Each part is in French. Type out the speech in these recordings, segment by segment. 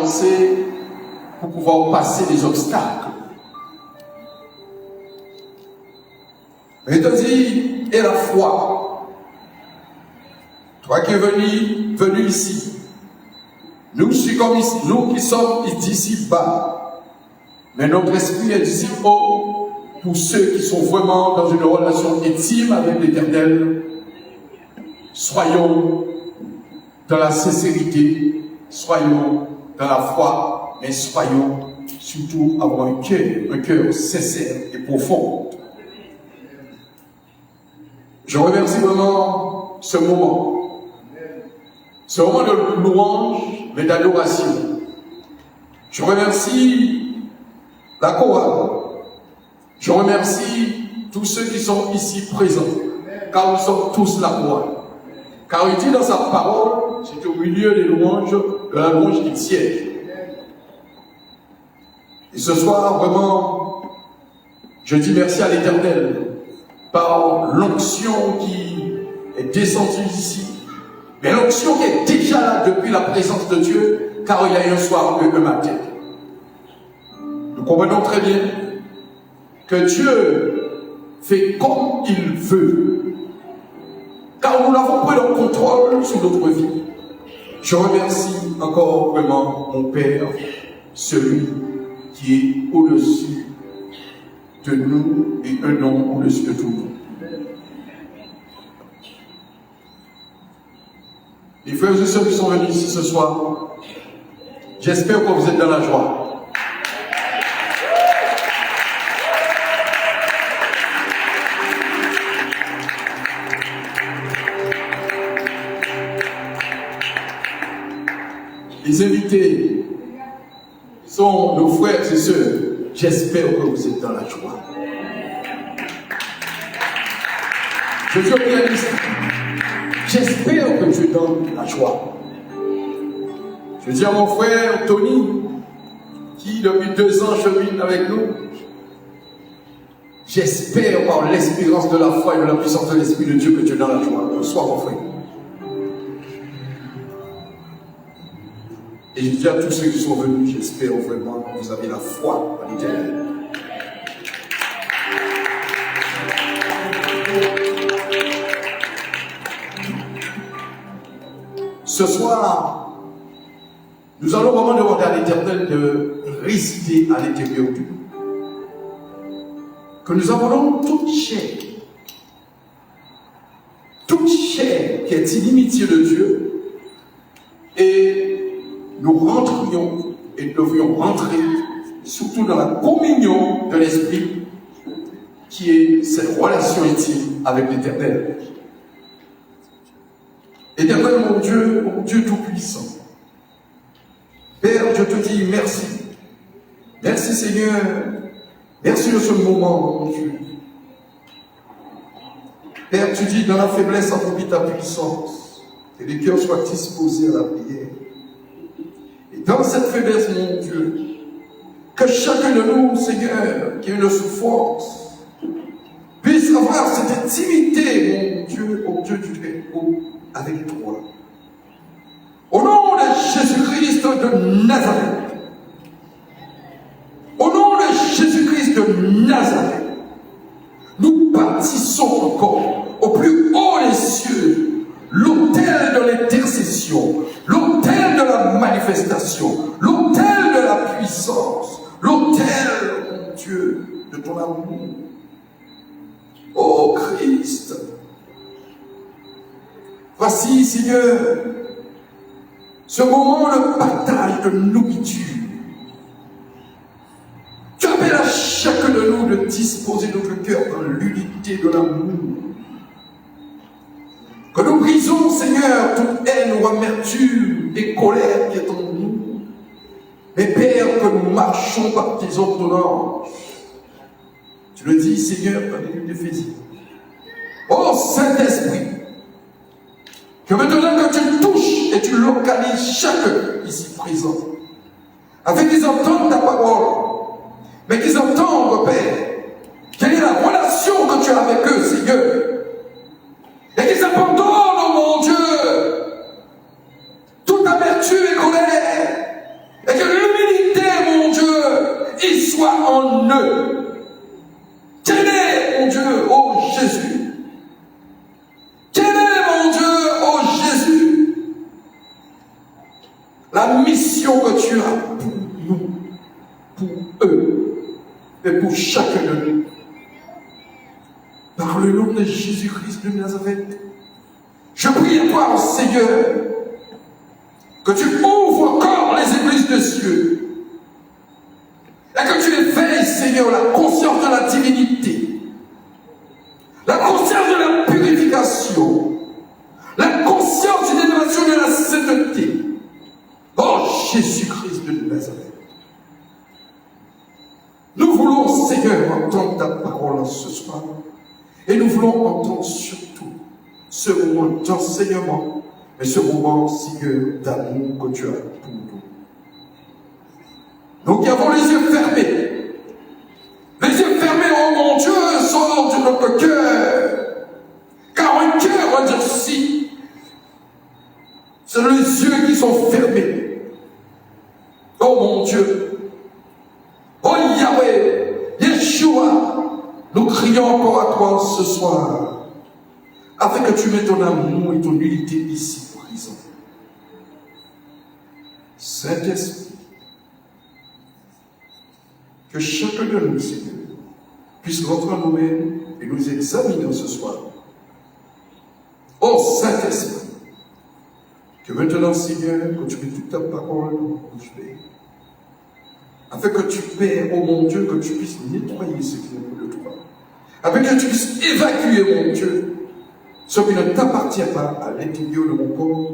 avancer, pour pouvoir passer les obstacles. Et te dit, et la foi. Toi qui es venu ici, nous qui sommes d'ici bas, mais notre esprit est d'ici haut, pour ceux qui sont vraiment dans une relation intime avec l'Éternel. Soyons dans la sincérité, soyons dans la foi, mais soyons surtout avoir un cœur sincère et profond. Je remercie vraiment ce moment de louange, mais d'adoration. Je remercie la chorale. Je remercie tous ceux qui sont ici présents, car nous sommes tous la chorale. Car il dit dans sa parole, c'est au milieu des louanges, de la louange qu'il siège. Et ce soir, vraiment, je dis merci à l'Éternel par l'onction qui est descendue ici, mais l'onction qui est déjà là depuis la présence de Dieu, car il y a eu un soir un matin. Nous comprenons très bien que Dieu fait comme il veut, car nous n'avons pas le contrôle sur notre vie. Je remercie encore vraiment mon Père, celui qui est au-dessus de nous et un nom au-dessus de tout le monde. Les frères et sœurs qui sont venus ici ce soir, j'espère que vous êtes dans la joie. Les invités sont nos frères et sœurs. J'espère que vous êtes dans la joie. Je suis optimiste. J'espère que tu es dans la joie. Je dis à mon frère Tony, qui depuis 2 ans chemine avec nous, j'espère par l'espérance de la foi et de la puissance de l'Esprit de Dieu que tu es dans la joie. Bonsoir mon frère. Et je dis à tous ceux qui sont venus, j'espère vraiment que vous avez la foi en l'Éternel. Ce soir, nous allons vraiment demander à l'Éternel de résider à l'intérieur de nous. Que nous abandonnons toute chair qui est inimitié de Dieu, et nous rentrions et devions rentrer surtout dans la communion de l'Esprit, qui est cette relation intime avec l'Éternel. Éternel, mon Dieu Tout-Puissant, Père, je te dis merci. Merci Seigneur. Merci de ce moment, mon Dieu. Père, tu dis dans la faiblesse accomplit ta puissance, que les cœurs soient disposés à la prière. Et dans cette faiblesse, mon Dieu, que chacun de nous, Seigneur, qui a une souffrance, puisse avoir cette intimité, mon Dieu, au Dieu du Très-Haut, avec toi. Au nom de Jésus-Christ de Nazareth, au nom de Jésus-Christ de Nazareth, nous bâtissons encore au plus haut des cieux l'autel de l'intercession, l'autel de la manifestation, l'autel de la puissance, l'autel, mon Dieu, de ton amour. Ô Christ, voici, Seigneur, ce moment de partage de nourriture. Tu appelles à chacun de nous de disposer notre cœur dans l'unité de l'amour. Que nous brisons, Seigneur, toute haine ou amertume et colère qui est en nous. Mais Père, que nous marchons par tes ordonnances. Tu le dis, Seigneur, dans les livres d'Éphésiens. Ô Saint-Esprit, que maintenant que tu touches et tu localises chacun ici présent, afin qu'ils entendent ta parole, mais qu'ils entendent, Père, quelle est la relation que tu as avec eux, Seigneur, et qu'ils abandonnent, oh mon Dieu, toute amertume et colère, et que soit en eux. Quel est, mon Dieu, ô Jésus? Quel est, mon Dieu, ô Jésus, la mission que tu as pour nous, pour eux et pour chacun de nous? Par le nom de Jésus-Christ de Nazareth, je prie à toi, Seigneur, que tu ouvres encore les églises de cieux et que tu éveilles, Seigneur, la conscience de la divinité, la conscience de la purification, la conscience d'une élévation de la sainteté. Oh Jésus-Christ de Nazareth, nous voulons, Seigneur, entendre ta parole ce soir et nous voulons entendre surtout ce moment d'enseignement, mais ce moment, Seigneur, d'amour que tu as pour nous. Nous qui avons les yeux fermés, oh mon Dieu, sort de notre cœur, car un cœur endurci, c'est les yeux qui sont fermés. Oh mon Dieu, oh Yahweh, Yeshua, nous crions encore à toi ce soir, afin que tu mettes ton amour et ton unité ici présent. Saint-Esprit, que chacun de nous, Seigneur, puisse rentrer en nous-mêmes et nous examiner ce soir. Oh Saint-Esprit, que maintenant, Seigneur, que tu mets toute ta parole dans mon bouche, afin que tu paies, oh mon Dieu, que tu puisses nettoyer ce qui n'est pas de toi, afin que tu puisses évacuer, mon Dieu, ce qui ne t'appartient pas à l'intérieur de mon corps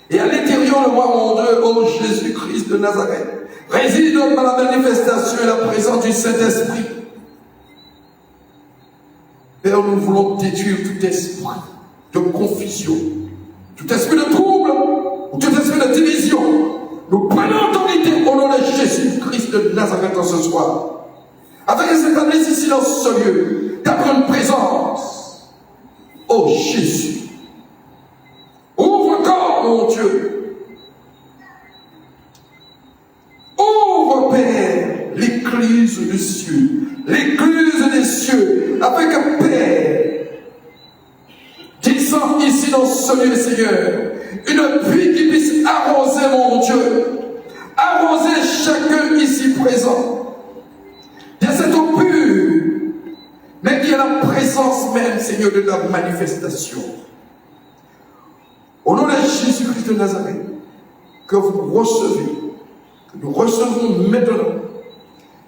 et à l'intérieur de moi, mon Dieu, ô Jésus-Christ de Nazareth. Réside dans la manifestation et la présence du Saint-Esprit. Père, nous voulons détruire tout esprit de confusion, tout esprit de trouble, ou tout esprit de division. Nous prenons autorité au nom de Jésus-Christ de Nazareth ce soir, afin que s'établisse ici dans ce lieu, ta grande présence. Oh Jésus, ouvre encore, mon Dieu, ouvre, Père, l'écluse des cieux, afin que, Père, descend ici dans ce lieu, Seigneur, une pluie qui puisse arroser, mon Dieu, arroser chacun ici présent, de cette eau pure, mais qui est la présence même, Seigneur, de la manifestation. Au nom de Jésus-Christ de Nazareth, que vous recevez, que nous recevons maintenant,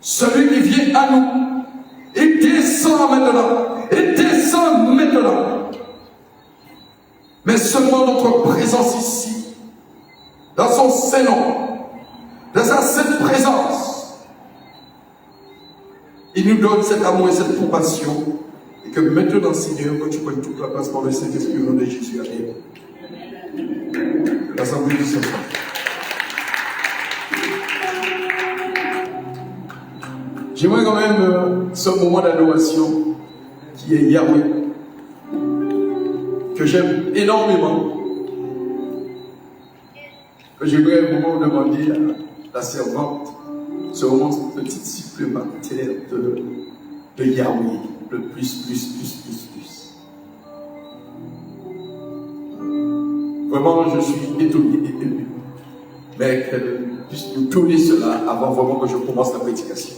celui qui vient à nous, il descend maintenant, mais seulement notre présence ici, dans son Saint-Nom, dans sa sainte présence, il nous donne cet amour et cette compassion, et que maintenant, Seigneur, que tu prennes toute la place par le Saint-Esprit au nom de Jésus. Amen. L'Assemblée du Saint-Esprit. J'aimerais quand même ce moment d'adoration qui est Yahweh, que j'aime énormément, que j'aimerais un moment demander à la servante ce moment petit supplémentaire de Yahweh, le plus. Vraiment, je suis étonné et ému. Mais qu'elle puisse nous donner cela avant vraiment que je commence la prédication.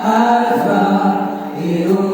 Alpha et Omega.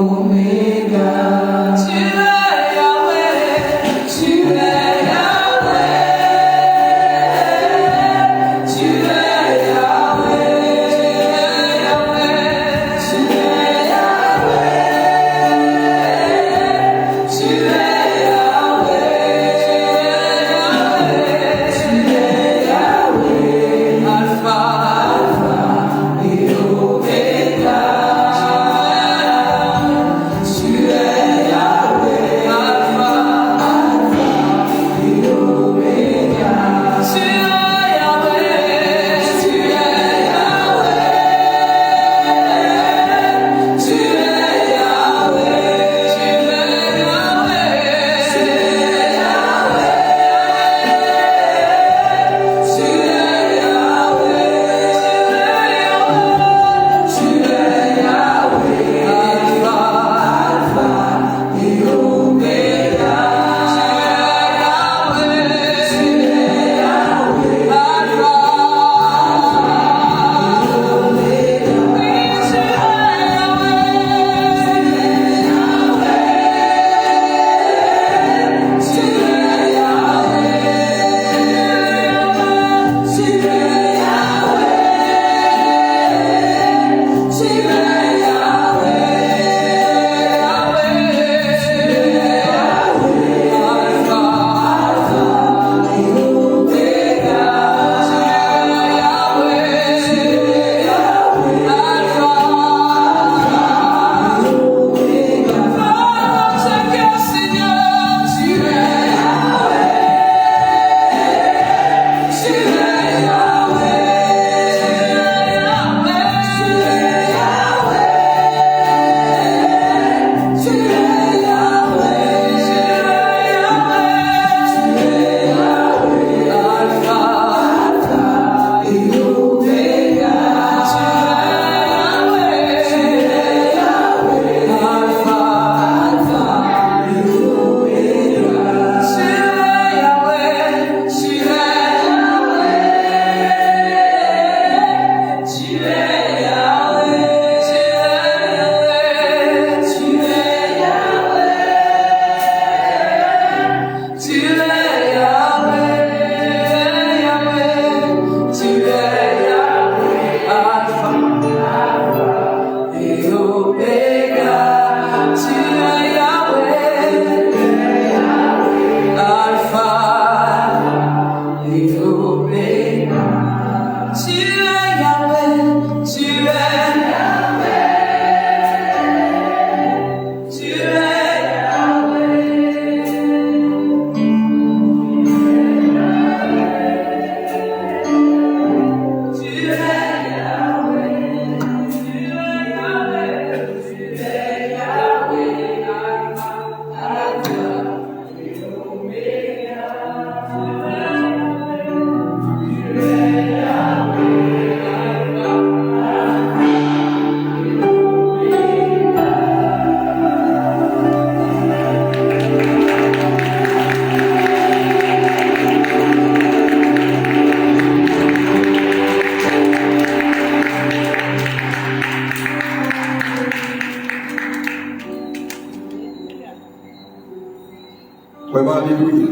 Vraiment, alléluia.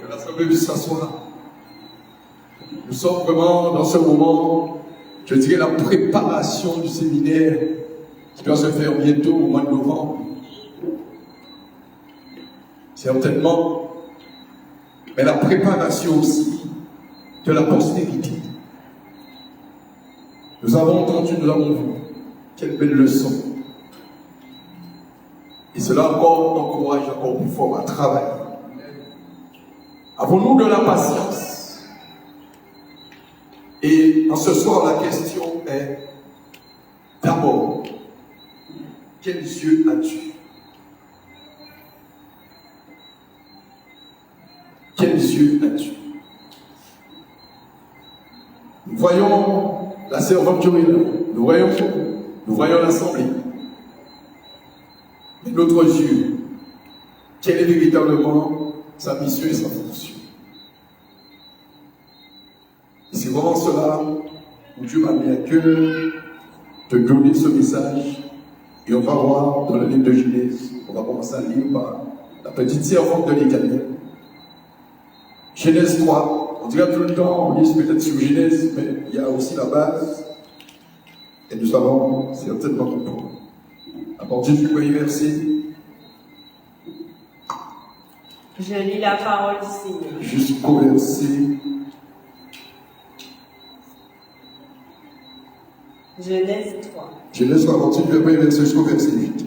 Que l'Assemblée puisse s'asseoir. Nous sommes vraiment dans ce moment, je dirais, la préparation du séminaire qui doit se faire bientôt au mois de novembre. Certainement, mais la préparation aussi de la postérité. Nous avons entendu, nous avons vu. Quelle belle leçon. Et cela encore encourage encore plus fort à travailler. Avons-nous de la patience? Et en ce soir, la question est, d'abord, quels yeux as-tu? Quels yeux as-tu? Nous voyons la servante Joël, nous voyons l'assemblée. Mais notre Dieu, quelle est véritablement sa mission et sa fonction? Et c'est vraiment cela où Dieu m'a mis à cœur de donner ce message Et on va voir dans le livre de Genèse, on va commencer à lire par la petite servante de l'Éternel. Genèse 3, on dirait tout le temps, on lit peut-être sur Genèse, mais il y a aussi la base, et nous allons certainement comprendre. À partir du premier verset, je lis la parole du Seigneur. Jusqu'au verset. Genèse 3. Genèse 3, à partir du premier verset jusqu'au verset 8.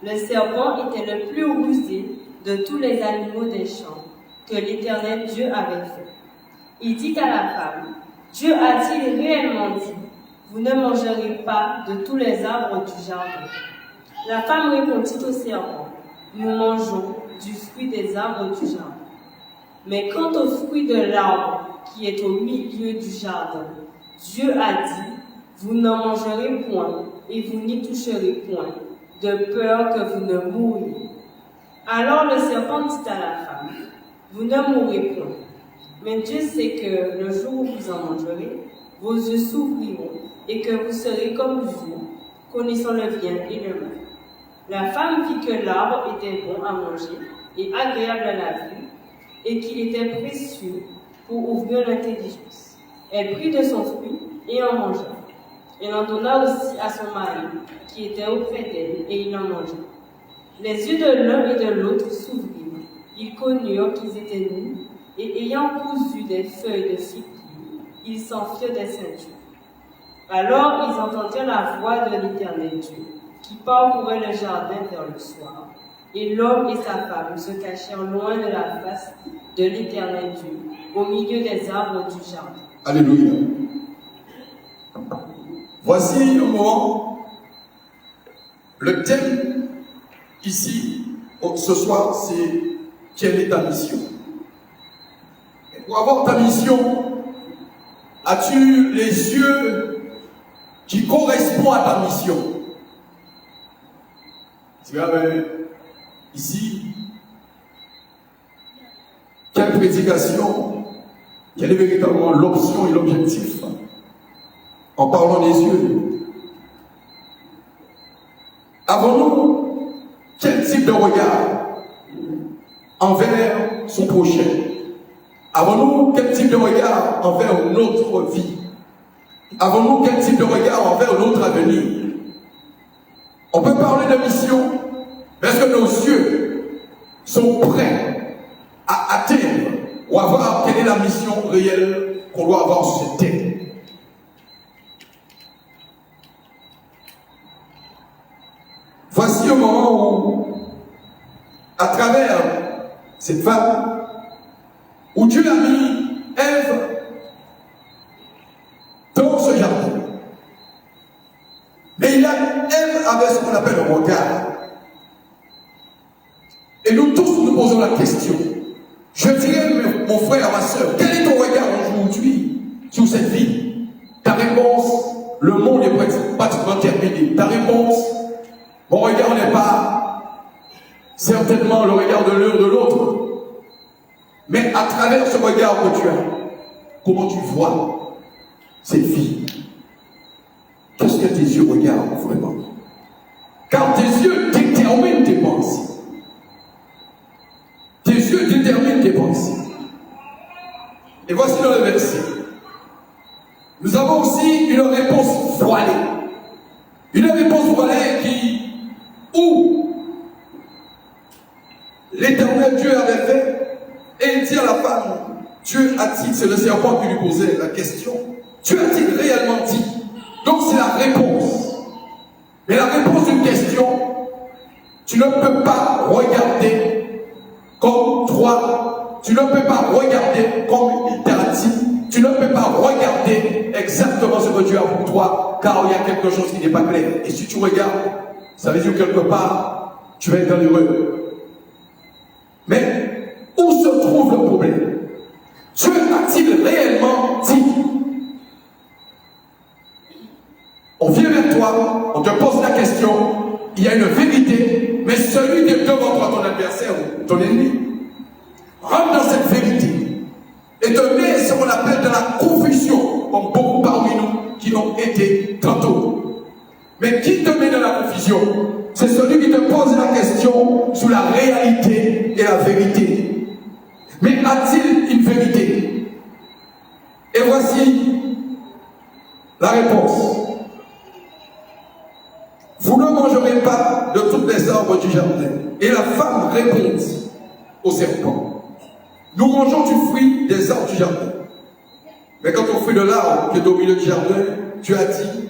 Le serpent était le plus rusé de tous les animaux des champs que l'Éternel Dieu avait fait. Il dit à la femme, Dieu a-t-il réellement dit, vous ne mangerez pas de tous les arbres du jardin? La femme répondit au serpent, nous mangeons du fruit des arbres du jardin. Mais quant au fruit de l'arbre qui est au milieu du jardin, Dieu a dit, vous n'en mangerez point et vous n'y toucherez point, de peur que vous ne mouriez. Alors le serpent dit à la femme, vous ne mourrez point. Mais Dieu sait que le jour où vous en mangerez, vos yeux s'ouvriront et que vous serez comme Dieu, connaissant le bien et le mal. La femme vit que l'arbre était bon à manger et agréable à la vue, et qu'il était précieux pour ouvrir l'intelligence. Elle prit de son fruit et en mangea. Elle en donna aussi à son mari, qui était auprès d'elle, et il en mangea. Les yeux de l'un et de l'autre s'ouvrirent. Ils connurent qu'ils étaient nus, et ayant cousu des feuilles de figuier, ils s'enfirent des ceintures. Alors ils entendirent la voix de l'Éternel Dieu, qui parcourait le jardin vers le soir. Et l'homme et sa femme se cachèrent loin de la face de l'Éternel Dieu, au milieu des arbres du jardin. Alléluia. Voici un moment, le thème ici, ce soir, c'est quelle est ta mission? Et pour avoir ta mission, as-tu les yeux qui correspondent à ta mission? Tu vois, ici, quelle prédication, quelle est véritablement l'option et l'objectif en parlant des yeux? Avons-nous quel type de regard envers son prochain? Avons-nous quel type de regard envers notre vie? Avons-nous quel type de regard envers notre avenir? On peut parler de mission, mais est-ce que nos yeux sont prêts à atteindre ou à voir quelle est la mission réelle qu'on doit avoir sur cette terre? Voici un moment où, à travers cette femme, où Dieu a mis Ève dans ce jardin. Mais Ève avait ce qu'on appelle un regard. Et nous tous nous posons la question. Je dirais, mon frère, ma soeur, quel est ton regard aujourd'hui sur cette vie? Ta réponse, le monde est pratiquement terminé. Ta réponse, mon regard n'est pas certainement le regard de l'un ou de l'autre. Mais à travers ce regard que tu as, comment tu vois cette vie? Qu'est-ce que tes yeux regardent vraiment? Car tes yeux déterminent tes pensées. Tes yeux déterminent tes pensées. Et voici dans le verset. Nous avons aussi une réponse voilée. Une réponse voilée où l'Éternel Dieu avait fait, et il dit à la femme, Dieu a-t-il, c'est le serpent qui lui posait la question, Dieu a-t-il réellement dit? Donc c'est la réponse. Mais la réponse d'une question, tu ne peux pas regarder comme toi, tu ne peux pas regarder comme il t'a dit, tu ne peux pas regarder exactement ce que Dieu a pour toi, car il y a quelque chose qui n'est pas clair. Et si tu regardes, ça veut dire quelque part, tu vas être malheureux. Mais où se trouve le problème? Dieu a-t-il réellement dit? On vient vers toi, on te pose la question, il y a une vérité, mais celui qui est devant toi, ton adversaire ou ton ennemi, rentre dans cette vérité et te met ce qu'on appelle de la confusion, comme beaucoup parmi nous qui l'ont été tantôt. Mais qui te met dans la confusion? C'est celui qui te pose la question sur la réalité et la vérité. Mais a-t-il une vérité? Et voici la réponse. Vous ne mangerez pas de toutes les arbres du jardin. Et la femme répondit au serpent: nous mangeons du fruit des arbres du jardin. Mais quand on fruit de l'arbre qui est au milieu du jardin, Dieu a dit,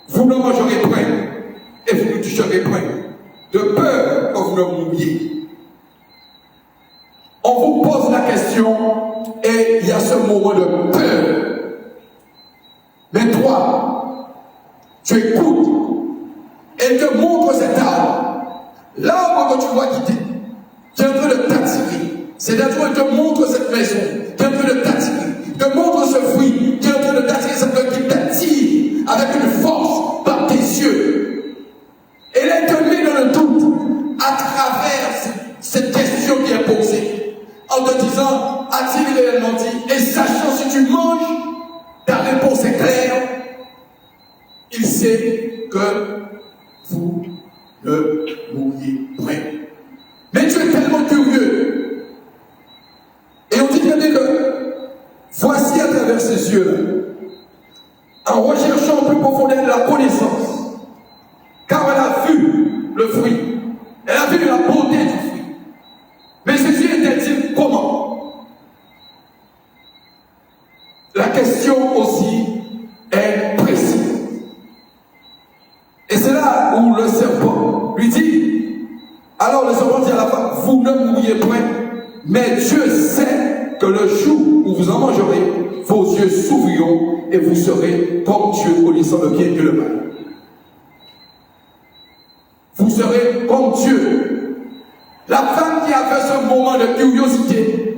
vous ne mangerez point et vous ne toucherez point, de peur que vous ne mouriez. On vous pose la question et il y a ce moment de peur. Mais toi, tu écoutes et te montre cet arbre. L'arbre que tu vois quitter, qui est en train de t'attirer. C'est-à-dire qu'il te montre cette maison, qui est en train de t'attirer. Il te montre ce fruit, qui est en train de t'attirer, cette maison qui t'attire avec une force par tes yeux. Et là, il te met dans le doute à travers cette question qui est posée. En te disant, a-t-il réellement dit? Et sachant si tu manges, ta réponse est claire. Il sait que vous ne mourriez point. Mais tu es tellement curieux. Et on dit bien que voici à travers ses yeux, en recherchant en plus profondément la connaissance, car elle a vu le fruit, elle a vu la beauté du fruit. Mais Jésus était-il comment? La question aussi est précise. Et c'est là où le serpent lui dit, alors le serpent dit à la femme, vous ne mourriez point, mais Dieu sait que le jour où vous en mangerez, vos yeux s'ouvriront et vous serez comme Dieu, connaissant le bien et le mal. Vous serez comme Dieu. La femme qui a fait ce moment de curiosité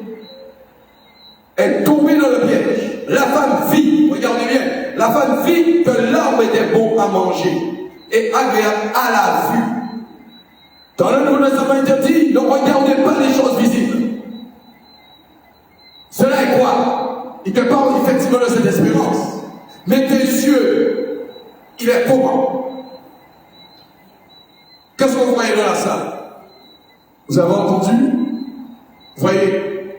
est tombée dans le piège. La femme vit, regardez bien, la femme vit que l'arbre était bon à manger et agréable à la vue. Dans le Nouveau Testament, il te dit, ne regardez pas les choses visibles. Cela est quoi? Il te parle effectivement de cette espérance. Mais tes yeux, il est comment? Qu'est-ce que vous voyez dans la salle? Vous avez entendu? Vous voyez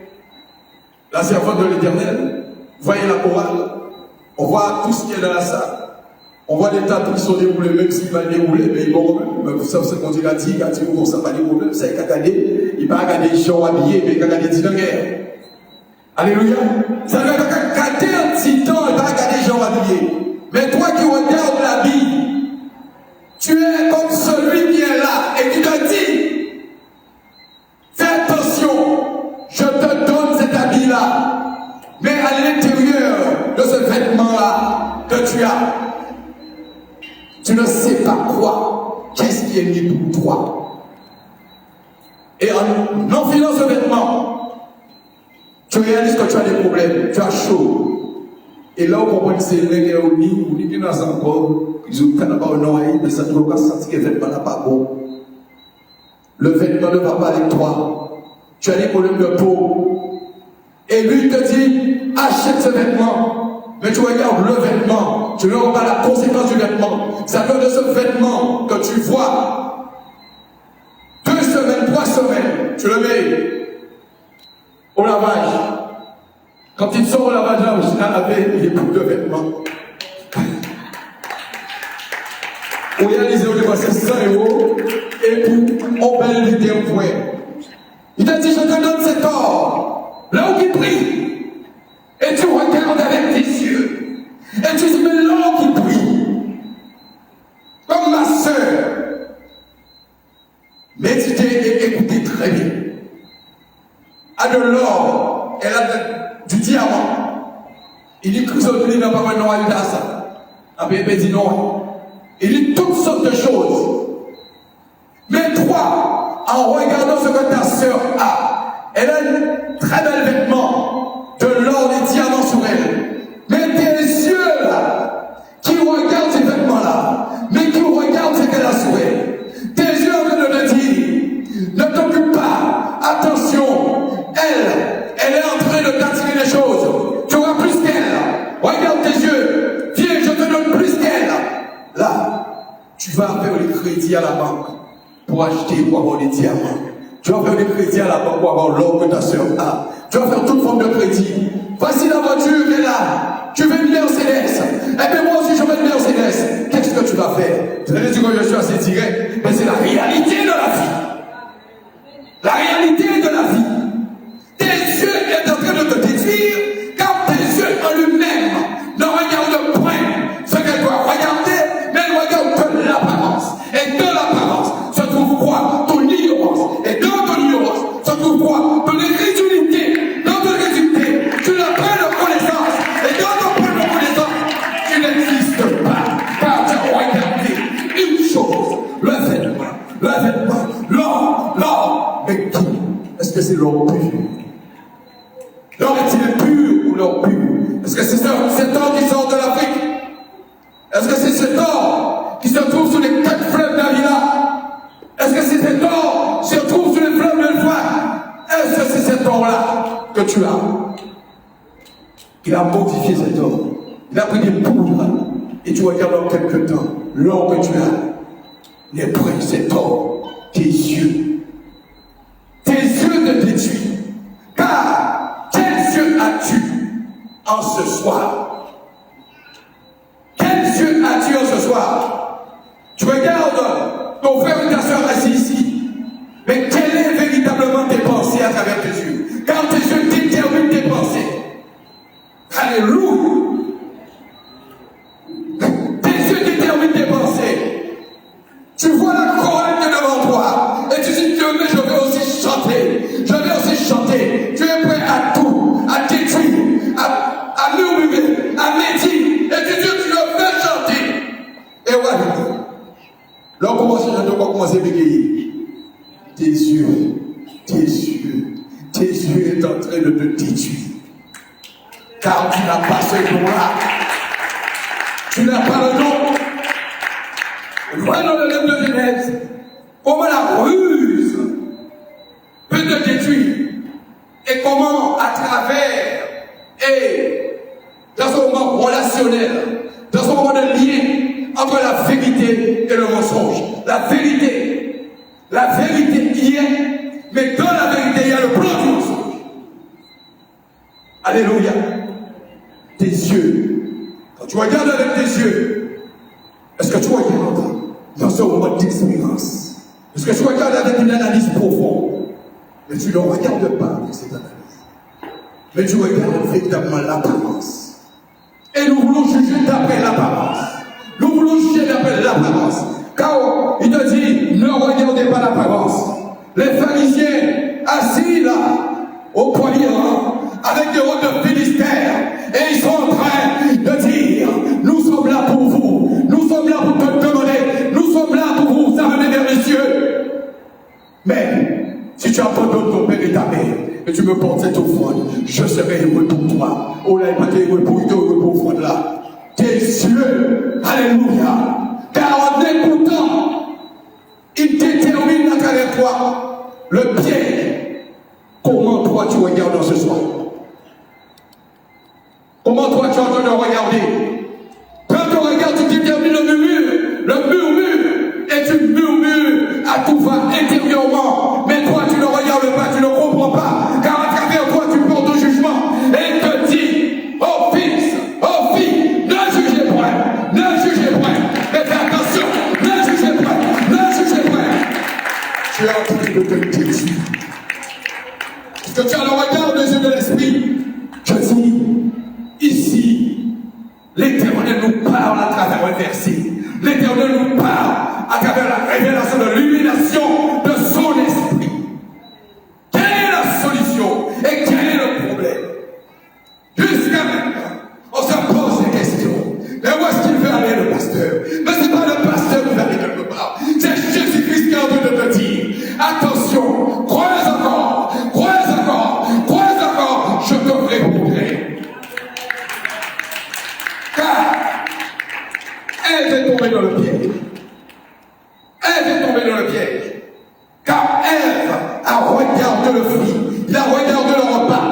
la servante de l'Éternel? Vous voyez la chorale? On voit tout ce qui est dans la salle. On voit des tas qui sont déroulés, même s'ils vont dérouler, mais bon, vous savez ce qu'on dit là, quand on ne sait pas dérouler, c'est qu'à regarder, il ne va pas regarder les gens habillés, mais il va regarder les gens en guerre. Alléluia. Ça veut dire que quand tu es un petit temps, il va regarder les gens habillés. Mais toi qui regardes l'habit, tu es comme celui qui est là et qui te dit, fais attention, je te donne cet habit-là. Mais à l'intérieur de ce vêtement-là que tu as, tu ne sais pas quoi. Qu'est-ce qui est mis pour toi? Et en enfilant ce vêtement, tu réalises que tu as des problèmes, tu as chaud. Et là, on comprend que c'est le gars au lit, ou qui n'a encore, ils ont pas un oreille, mais ça ne doit pas sentir que le vêtement n'est pas bon. Le vêtement ne va pas avec toi. Tu as des problèmes de peau. Et lui, il te dit, achète ce vêtement. Mais tu regardes le vêtement, tu ne vois pas la conséquence du vêtement. Ça veut de ce vêtement que tu vois. 2 semaines, 3 semaines, tu le mets au lavage. Quand il sort au lavage, là, je l'ai lavé, il est pour 2 vêtements. Vous réalisez, on dépasse 100 € et pour on paye l'idée au point. Il t'a dit, je te donne cet or, là où il brille. Et tu regardes avec tes yeux. Et tu dis, mais l'or qui brille, comme ma soeur. Méditez et écoutez très bien. A de l'or, elle a du diamant. Il dit, il n'a pas maintenant à ça. Après, il dit non. Il dit toutes sortes de choses. Mais toi, en regardant ce que ta soeur a, elle a un très bel vêtement, de l'or, des diamants sur elle. Mais tes yeux là, qui regardent ces vêtements-là, mais qui regardent ce qu'elle a sur elle, tes yeux en train de te dire, ne t'occupe pas, attention, elle est en train de t'attirer les choses. Tu auras plus qu'elle. Regarde tes yeux, viens Tu vas faire les crédits à la banque pour acheter, pour avoir des diamants. Tu vas faire des crédits à la banque pour avoir l'or que ta soeur a. Tu vas faire toute forme de crédit. Voici la voiture est là. Tu veux une Mercedes. Eh bien moi aussi je veux une Mercedes. Qu'est-ce que tu vas faire? Vous allez dire que je suis assez direct, mais c'est la réalité de la vie. La réalité de la vie. Tes yeux sont en train de te détruire, car tes yeux en lui-même ne regardent point ce qu'elle doit regarder, mais elle regarde que l'apparence. Et de l'apparence se trouve quoi? Ton ignorance. Et dans ton ignorance se trouve quoi? Ton incrédulité. Dans ton incrédulité, tu n'as pas de connaissance. Et dans ton point de connaissance, tu n'existes pas. Car tu as regardé une chose, le vêtement, l'or. Mais qui? Est-ce que c'est l'or pur? L'or est-il pur ou l'or pur? Est-ce que c'est cet or qui sort de l'Afrique? Est-ce que c'est cet or qui se trouve sur les 4 fleuves d'Avila? Est-ce que c'est cet or qui se trouve sur les fleuves de l'Euphrate? Est-ce que c'est cet or-là que tu as? Il a modifié cet or. Il a pris des poudres. Et tu regardes dans quelques temps, l'or que tu as n'est plus cet or. Tes yeux. Tes yeux te détruisent. Car quels yeux as-tu en ce soir? Quels yeux as-tu en ce soir? Tu regardes ton frère et ta soeur assis ici. Mais quelles est véritablement tes pensées à travers tes yeux? Car tes yeux déterminent tes pensées. Alléluia. Tes yeux déterminent tes pensées. Tu vois la colère devant toi. Et tu dis, Dieu, mais je vais aussi chanter. Je vais aussi chanter. Tu es prêt à tout, à détruire, à murmurer, à médire. Et tu dis, tu le fais chanter. Et voilà. Là, on va commencer à bégayer. Tes yeux est en train de te détruire. Car tu n'as pas ce nom-là. Tu n'as pas le nom. Voilà dans le livre de Genèse. Comment la ruse peut te détruire. Et comment, à travers, et dans ce moment relationnel, dans ce moment de lien entre la vérité et le mensonge. La vérité y est, mais dans la vérité, il y a le plan du mensonge. Alléluia. Tes yeux, quand tu regardes avec tes yeux, est-ce que tu regardes dans ce moment d'expérience? Est-ce que tu regardes avec une analyse profonde? Mais tu ne regardes pas avec cette analyse. Mais tu regardes véritablement l'apparence. Et nous voulons juger d'après l'apparence. Nous voulons juger d'après l'apparence. Car il te dit, ne regardez pas l'apparence. Les pharisiens assis là, au premier rang, avec des robes de Philistère, et ils sont en train de dire, nous sommes là pour vous, nous sommes là pour te demander, nous sommes là pour vous amener vers les cieux. Mais, si tu abandonnes ton père et ta mère, et tu me portes cette offrande, je serai heureux pour toi. Oh là, il m'a été heureux pour offrande là. Tes yeux, alléluia, car en écoutant, il détermine à travers toi le piège. Comment toi tu regardes dans ce soir? Comment toi tu es en train de regarder? Quand tu regardes, tu détermines le murmure, et tu murmures à tout va intérieurement. Mais toi tu ne regardes pas, tu ne comprends pas, car à travers toi tu portes au jugement. Et il te dit, oh fils, oh fille, ne jugez point, mais fais attention, ne jugez point. Tu es en train de te détruire. Est-ce que tu as le regard des yeux de l'esprit? Je dis, ici, l'Éternel nous parle à travers un verset. L'Éternel nous parle à travers la révélation de l'illumination de son esprit. Quelle est la solution et quel est le problème? Jusqu'à maintenant, on se pose des questions. Mais où est-ce qu'il veut aller le pasteur? Mais ce n'est pas le pasteur qui va aller quelque part. C'est Jésus-Christ qui est en train de te dire, attention, crois encore, je te répondrai. Car elle est tombée dans le piège. Car elle a regardé le fruit, il a regardé le repas.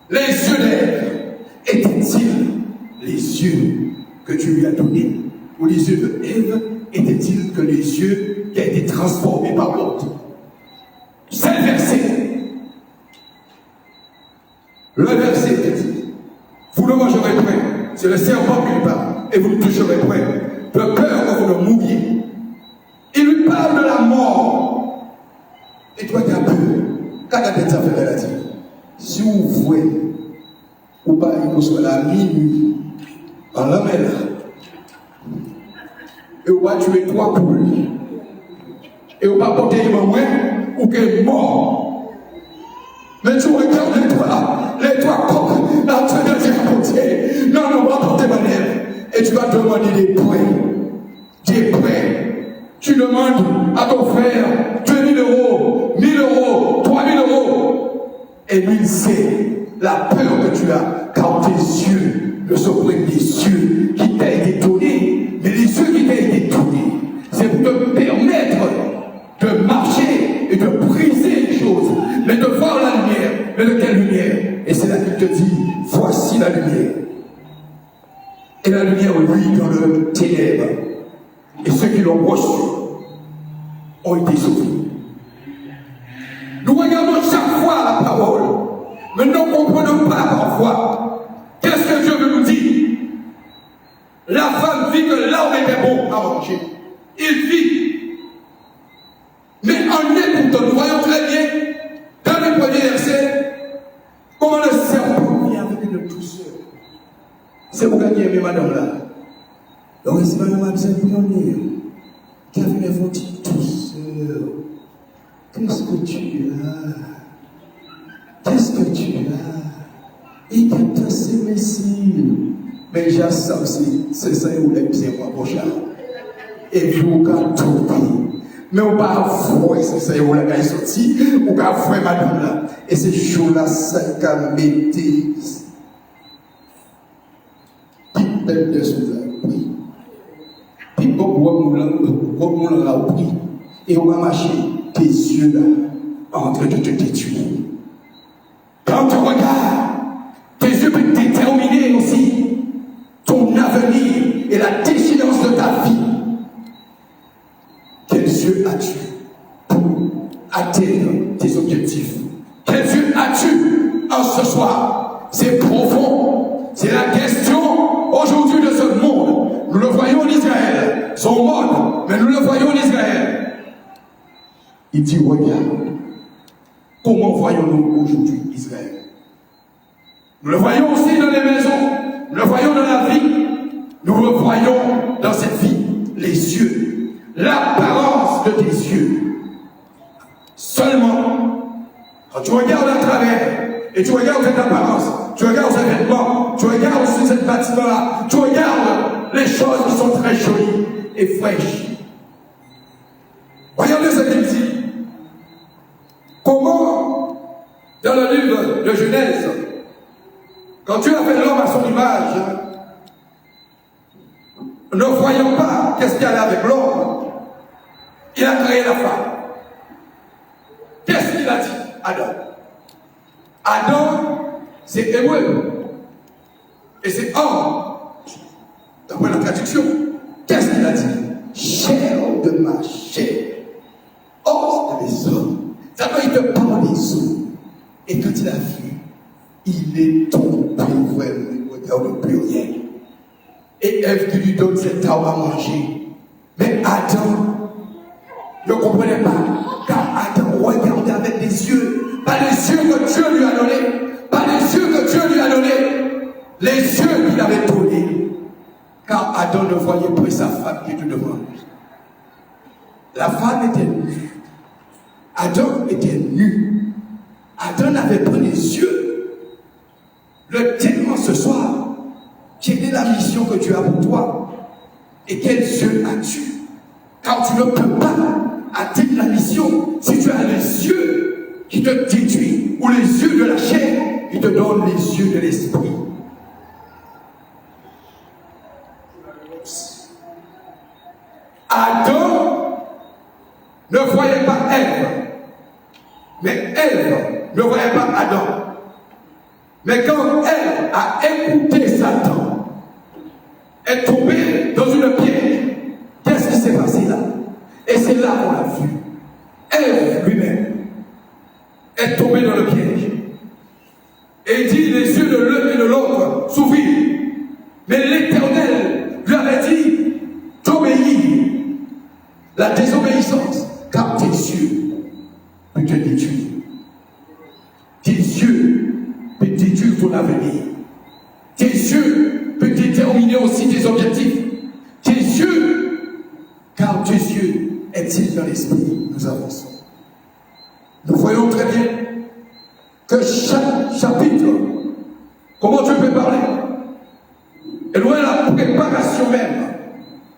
Les yeux d'Ève étaient-ils les yeux que tu lui as donnés, ou les yeux de Ève était-il que les yeux qui a été transformés par l'autre? C'est le verset. Le verset te dit, vous ne mangerez point, c'est le serpent qui lui parle, et vous ne toucherez point, de peur que vous ne mouriez. Il lui parle de la mort. Et toi, tu as peur. Quand tu as fait relative, si vous voyez, ou pas, il faut soit la minuit, en la mer, et on va tuer 3 poules, et on va porter une main, ou qu'elle est mort. Mais tu regardes les 3 coques, là, tu vas dire, mon Dieu, non, on va porter ma lèvre. Et tu vas demander des prêts. Des prêts. Tu demandes à ton frère 2000 euros, 1000 euros, 3000 euros. Et lui, c'est la peur que tu as, car tes yeux ne sont pas des yeux qui t'ont été donnés, mais les yeux qui t'ont été donnés, c'est pour te permettre de marcher et de briser les choses, mais de voir la lumière. Mais de quelle lumière? Et c'est là qu'il te dit, voici la lumière. Et la lumière, lui, dans le ténèbre. Et ceux qui l'ont reçu ont été sauvés. Nous regardons chaque fois la parole, mais nous ne comprenons pas parfois. Qu'est-ce que Dieu veut nous dire? La femme vit que l'homme était bon à manger. Il vit. Mais en écoutant, nous voyons très bien, dans le premier verset, comment le serpent vient avec une douceur. C'est pour gagner, mais madame là. Donc, c'est madame pionnier qui a vu les petits douceur. Qu'est-ce que tu as? Qu'est-ce que tu as? Et qui t'a ces messieurs. Mais j'ai ça aussi, c'est ça, où les c'est moi, prochain. Et vous, quand tout mais on va voir, c'est ça, où la gagne sorti, on va voir madame là. Et ces jours-là, ça qu'a mété. Belle de sous oui. Puis beaucoup de là au prix. Et on va marcher tes yeux là en train de te détruire. Quand tu regardes, tes yeux peuvent déterminer aussi ton avenir et la déchéance de ta vie. Quels yeux as-tu pour atteindre tes objectifs? Quels yeux as-tu en ce soir? C'est profond. C'est la question aujourd'hui de ce monde. Nous le voyons en Israël. Son monde, mais nous le voyons en Israël. Il dit, regarde, comment voyons-nous aujourd'hui Israël? Nous le voyons aussi dans les maisons. Nous le voyons dans la vie. Nous le voyons dans cette vie. Les yeux. L'apparence de tes yeux. Seulement, quand tu regardes à travers, et tu regardes cette apparence, tu regardes ces vêtements, tu regardes aussi cette bâtiment-là, tu regardes les choses qui sont très jolies et fraîches. Regardez ce qu'il dit. Comment, dans le livre de Genèse, quand Dieu a fait l'homme à son image, ne voyons pas qu'est-ce qu'il y a là avec l'homme, il a créé la femme. Qu'est-ce qu'il a dit? Adam. Adam, c'est hébreu. Et c'est homme. D'après la traduction, qu'est-ce qu'il a dit? Chair de ma chair. Or des hommes. D'abord, il te parle des hommes. Et quand il a vu, il est tombé vraiment. Il ne regarde plus rien. Et Ève qui lui donne cet arbre à manger. Mais Adam ne comprenait pas. Car Adam regardait avec des yeux. Pas les yeux que Dieu lui a donnés. Pas les yeux que Dieu lui a donnés. Les yeux qu'il avait donnés. Car Adam ne voyait plus sa femme qui était devant lui. La femme était nue. Adam était nu. Adam n'avait pas les yeux. Le témoin ce soir, quelle est la mission que Dieu a pour toi? Et quels yeux as-tu? Car tu ne peux pas atteindre la mission si tu as les yeux qui te détruisent ou les yeux de la chair qui te donnent les yeux de l'esprit. Adam ne voyait pas Ève, mais Ève ne voyait pas Adam. Mais quand elle a écouté Satan, est tombée dans une piège, qu'est-ce qui s'est passé? dans l'esprit, nous avançons. Nous voyons très bien que chaque chapitre, comment Dieu peut parler, et loin la préparation même.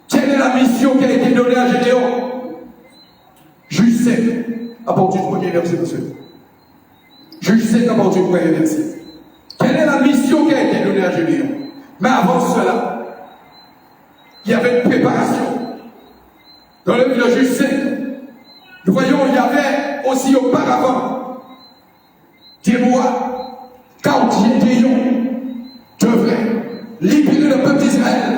Quelle est la mission qui a été donnée à Gédéon? Juge 5, à partir du premier verset, monsieur. Juge 5, à partir du premier verset. Quelle est la mission qui a été donnée à Gédéon? Mais avant cela, il y avait une préparation. Dans le livre de Juge 5, nous voyons il y avait aussi auparavant Débois, car Gédéon devrait libérer le peuple d'Israël.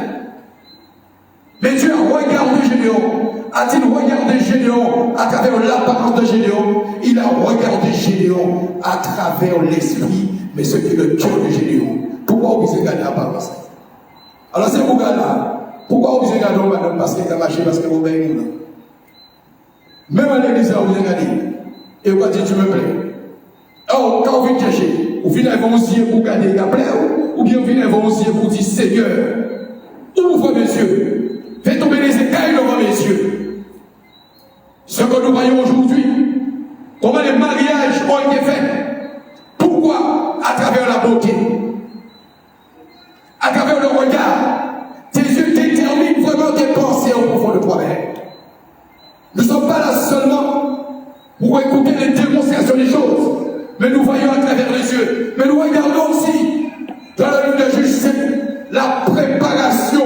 Mais Dieu a regardé Gédéon. A-t-il regardé Gédéon à travers l'apparence de Gédéon? Il a regardé Gédéon à travers l'esprit, mais ce qui est le cœur de Gédéon. Pourquoi vous regardez l'apparence? Alors c'est pourquoi là. Pourquoi vous regardez madame? Parce qu'il a marché, parce que vous avez une. Même à l'église, vous regardez. Et vous dites, tu me plais. Alors, quand vous venez chercher, vous venez vous dire pour garder la plaie, ou bien vous venez vous dire pour dire, Seigneur, ouvre mes yeux, fais tomber les écailles devant mes yeux. Ce que nous voyons aujourd'hui, comment les mariages ont été faits. Pourquoi? À travers la beauté, à travers le regard. Tes yeux déterminent vraiment tes pensées au profond de toi-même. Nous ne sommes pas là seulement pour écouter les démonstrations des choses, mais nous voyons à travers les yeux. Mais nous regardons aussi, dans le livre de Juge 5, la préparation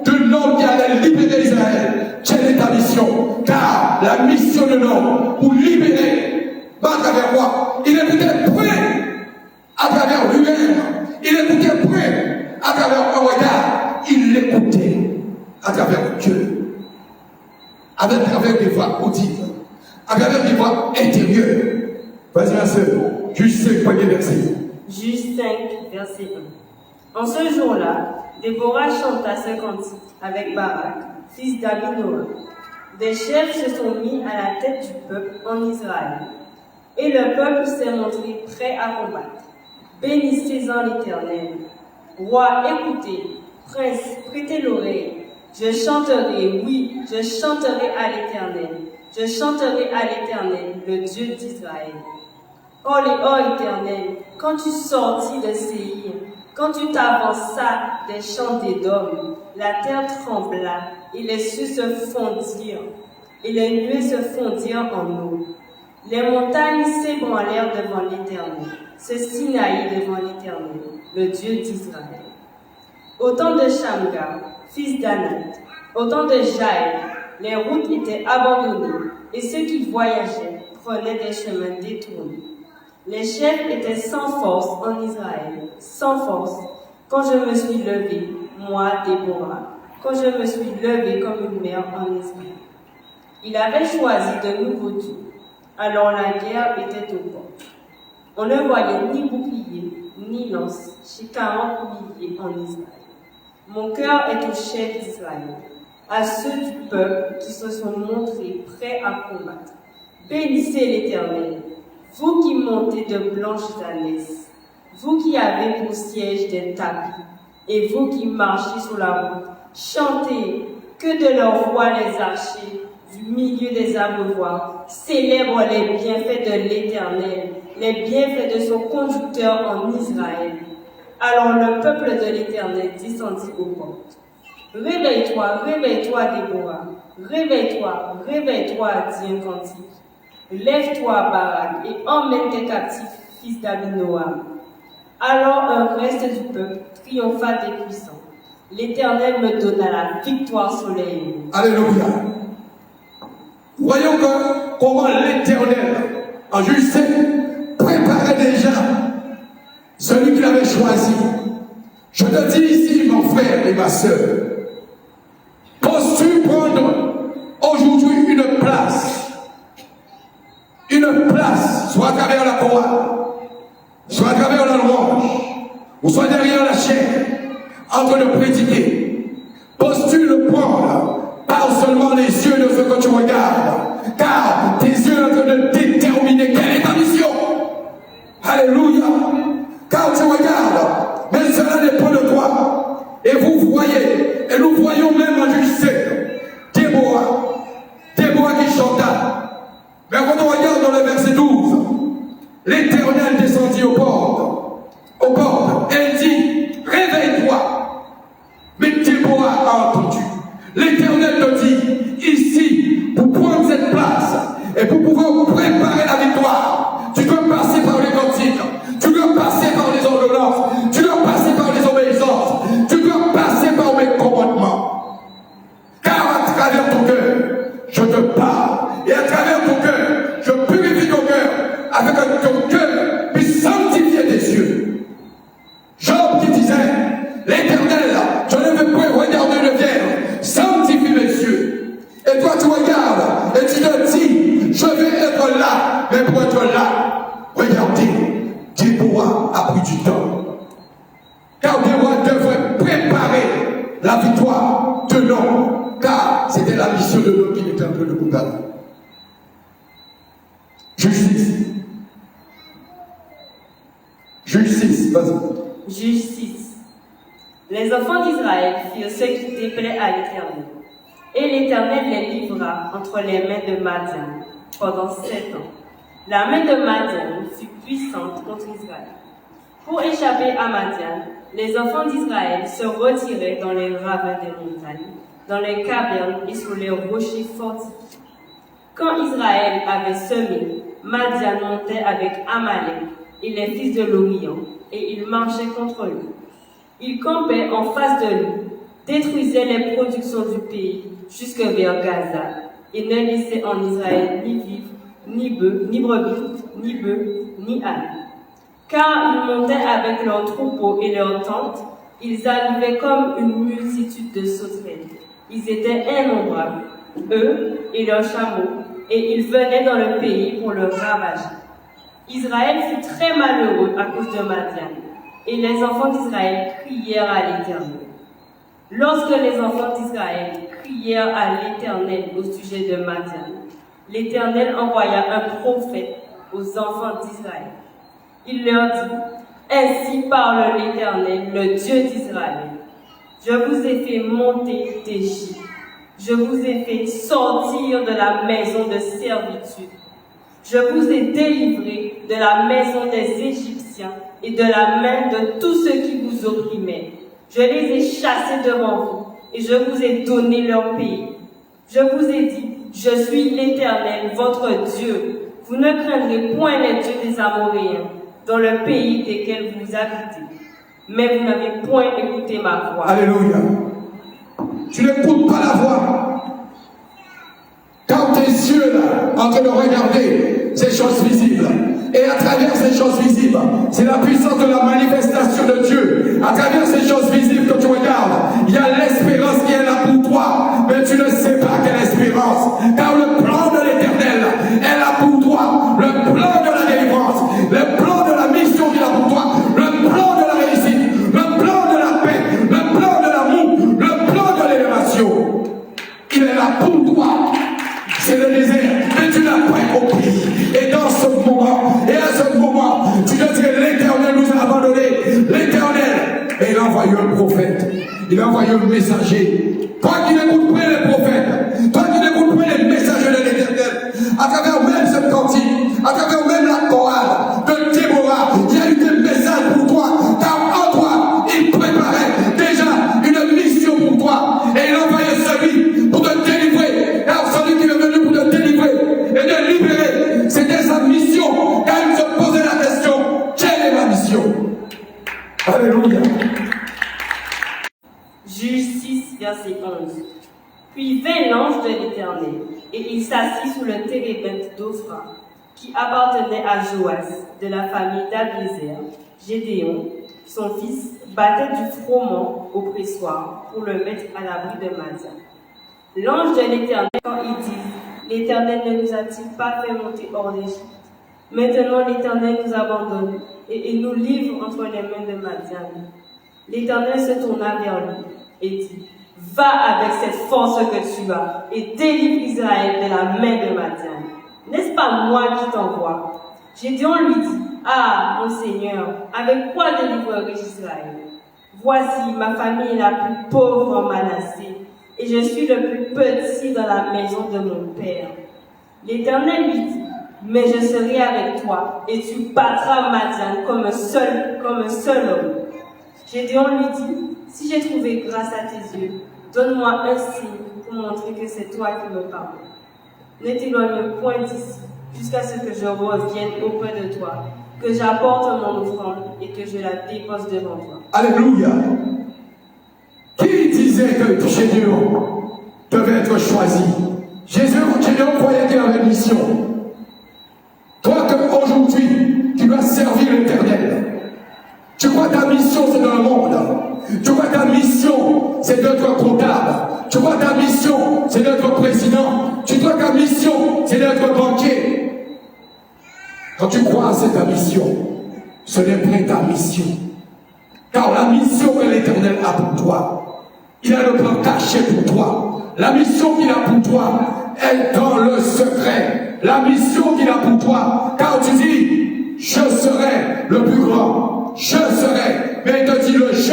de l'homme qui allait libérer Israël. Quelle est ta mission? Car la mission de l'homme pour libérer, pas à travers quoi? Il est peut-être prêt à travers lui-même. Il est peut-être prêt à travers un regard. Il l'écoutait à travers Dieu, à travers des voix audibles, à travers des voix intérieures. Vas-y, ma soeur, Juge 5, premier verset. Juge 5, verset 1. En ce jour-là, Déborah chanta ce cantique avec Barak, fils d'Abinoam. Des chefs se sont mis à la tête du peuple en Israël, et le peuple s'est montré prêt à combattre. Bénissez-en l'Éternel. Roi, écoutez. Prince, prêtez l'oreille. Je chanterai, oui, je chanterai à l'Éternel. Je chanterai à l'Éternel, le Dieu d'Israël. Oh Éternel, quand tu sortis de Séhir, quand tu t'avanças des champs d'Édom, la terre trembla, et les cieux se fondirent, et les nuées se fondirent en eau. Les montagnes s'ébranlèrent devant l'Éternel, se Sinaï devant l'Éternel, le Dieu d'Israël. Au temps de Shamgar, fils d'Anat, au temps de Jaël, les routes étaient abandonnées, et ceux qui voyageaient prenaient des chemins détournés. Les chefs étaient sans force en Israël, sans force, quand je me suis levée, moi, Déborah, quand je me suis levée comme une mère en Israël. Il avait choisi de nouveaux dieux, alors la guerre était aux portes. On ne voyait ni bouclier, ni lance chez 40 milliers en Israël. Mon cœur est aux chefs d'Israël, à ceux du peuple qui se sont montrés prêts à combattre. Bénissez l'Éternel, vous qui montez de blanches ânesses, vous qui avez pour siège des tapis, et vous qui marchez sur la route, chantez, que de leur voix les archers, du milieu des abreuvoirs, célèbrent les bienfaits de l'Éternel, les bienfaits de son conducteur en Israël. Alors le peuple de l'Éternel descendit aux portes. Réveille-toi, réveille-toi, Déborah. Réveille-toi, réveille-toi, dit un cantique. Lève-toi, Barak, et emmène tes captifs, fils d'Abinoam. Alors un reste du peuple triompha des puissants. L'Éternel me donna la victoire sur les ennemis. Alléluia. Voyons comment l'Éternel, en Juge 5, préparait déjà celui qu'il avait choisi. Je te dis ici, mon frère et ma soeur, penses-tu prendre aujourd'hui une place, soit à travers la chorale, soit à travers la louange, ou soit derrière la chair, en train de prédiquer? Penses-tu le prendre par seulement les yeux de ce que tu regardes, car tes yeux sont en train de déterminer quelle est ta mission. Alléluia. Car tu regardes, mais cela dépend de toi. Et vous voyez, et nous voyons même en Juge 7, Déborah qui chante L'Éternel te dit, ici, pour prendre cette place et pour pouvoir préparer la victoire, tu dois passer par les cantiques, tu dois passer par les ordonnances, tu dois passer par les obéissances, tu dois passer par mes commandements. Car à travers ton cœur, je te parle, et à travers ton cœur, je purifie ton cœur, avec ton cœur puisse sanctifier tes yeux. Job qui disait, l'Éternel, je ne veux pas regarder le vierge, sanctifie mes yeux. Et toi tu regardes, et tu te dis, je vais être là, mais pour être là, regardez, Déborah a pris du temps. Car Déborah devrait préparer la victoire de l'homme, car c'était la mission de l'homme qui était en train de combattre. Justice. Justice, vas-y. Juge 6. Les enfants d'Israël firent ce qui déplaît à l'Éternel. Et l'Éternel les livra entre les mains de Madian pendant 7 ans. La main de Madian fut puissante contre Israël. Pour échapper à Madian, les enfants d'Israël se retiraient dans les ravins des montagnes, dans les cavernes et sous les rochers fortifiés. Quand Israël avait semé, Madian montait avec Amalek et les fils de l'Orient, et il marchait contre lui. Il campait en face de lui, détruisait les productions du pays jusque vers Gaza, et ne laissait en Israël ni vivre, ni brebis, ni bœufs, ni ânes. Car ils montaient avec leurs troupeaux et leurs tentes, ils arrivaient comme une multitude de sauterelles. Ils étaient innombrables, eux et leurs chameaux, et ils venaient dans le pays pour le ravager. Israël fut très malheureux à cause de Madian, et les enfants d'Israël crièrent à l'Éternel. Lorsque les enfants d'Israël crièrent à l'Éternel au sujet de Madian, l'Éternel envoya un prophète aux enfants d'Israël. Il leur dit, « Ainsi parle l'Éternel, le Dieu d'Israël. Je vous ai fait monter d'Égypte. Je vous ai fait sortir de la maison de servitude. Je vous ai délivré de la maison des Égyptiens et de la main de tous ceux qui vous opprimaient. Je les ai chassés devant vous et je vous ai donné leur pays. Je vous ai dit, je suis l'Éternel, votre Dieu. Vous ne craindrez point les dieux des Amoréens dans le pays desquels vous habitez. Mais vous n'avez point écouté ma voix. » Alléluia. Tu n'écoutes pas la voix. Quand tes yeux là, en train de regarder ces choses visibles, et à travers ces choses visibles, c'est la puissance de la manifestation de Dieu. À travers ces choses visibles que tu regardes, il y a l'espérance qui est là pour toi, mais tu ne sais pas quelle espérance. Car le plan de l'Éternel est là pour toi. Le plan de la délivrance, le plan de la mission qui est là pour toi, le plan de la réussite, le plan de la paix, le plan de l'amour, le plan de l'élévation. Il est là pour toi. C'est le désert, mais tu n'as pas compris. Et dans ce moment, et à ce moment, tu te dis l'Éternel nous a abandonnés. L'Éternel, et il a envoyé un prophète, il a envoyé un messager. Toi qui n'écoutes pas les prophètes, toi qui n'écoutes pas les messagers de l'Éternel, à travers même cette cantique, à travers même la chorale de Déborah, il y a eu des messages pour toi, car en toi, il préparait déjà une mission pour toi, et il envoyait celui pour te délivrer, car celui qui est venu pour te délivrer et te libérer, c'était sa mission, car il se posait la question, quelle est ma mission? Alléluia. Juge 6, verset 11. Puis vint l'ange de l'Éternel, et il s'assit sous le térébinthe d'Ophra, qui appartenait à Joas, de la famille d'Abiezer. Gédéon, son fils, battait du froment au pressoir pour le mettre à l'abri de Madian. L'ange de l'Éternel, quand il dit, l'Éternel ne nous a-t-il pas fait monter hors d'Égypte? Maintenant l'Éternel nous abandonne et il nous livre entre les mains de Madian. L'Éternel se tourna vers lui et dit, va avec cette force que tu as et délivre Israël de la main de Madian. N'est-ce pas moi qui t'envoie? Gédéon lui dit, ah, mon Seigneur, avec quoi délivrerai-je Israël? Voici, ma famille est la plus pauvre en Manassé, et je suis le plus petit dans la maison de mon père. L'Éternel lui dit, mais je serai avec toi, et tu battras Madian comme un seul homme. Gédéon lui dit, si j'ai trouvé grâce à tes yeux, Donne-moi un signe pour montrer que c'est toi qui me parles. Ne t'éloigne point d'ici, jusqu'à ce que je revienne auprès de toi, que j'apporte mon offrande et que je la dépose devant toi. Alléluia. Qui disait que Gédéon devait être choisi? Gédéon croyait qu'il avait une mission. Toi, qu'aujourd'hui, tu vas servir l'Éternel. Tu crois que ta mission, c'est dans le monde. Tu crois que ta mission, c'est d'être comptable. Tu crois que ta mission, c'est d'être président. Tu crois que ta mission, c'est d'être banquier. Quand tu crois à cette mission, ce n'est plus ta mission. Car la mission que l'Éternel a pour toi, il a le plan caché pour toi. La mission qu'il a pour toi est dans le secret. La mission qu'il a pour toi, car tu dis, je serai le plus grand, je serai. Mais il te dit, le je,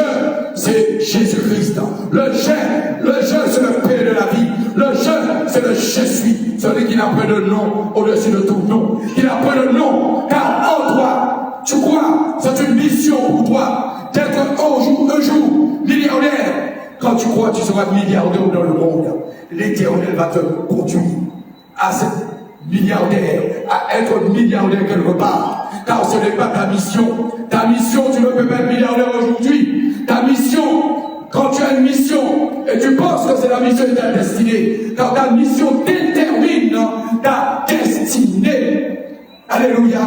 c'est Jésus-Christ. Le je, c'est le Père de la vie. Le je, c'est le je suis. Celui qui n'a pas de nom au-dessus de tout nom. Il n'a pas de nom, car en toi, tu crois, c'est une mission pour toi d'être un jour milliardaire. Quand tu crois, tu seras milliardaire dans le monde. L'Éternel va te conduire à cette milliardaire, à être milliardaire quelque part. Car ce n'est pas ta mission. Ta mission, tu ne peux pas être milliardaire aujourd'hui. Ta mission, quand tu as une mission, et tu penses que c'est la mission de ta destinée, car ta mission détermine ta destinée. Alléluia.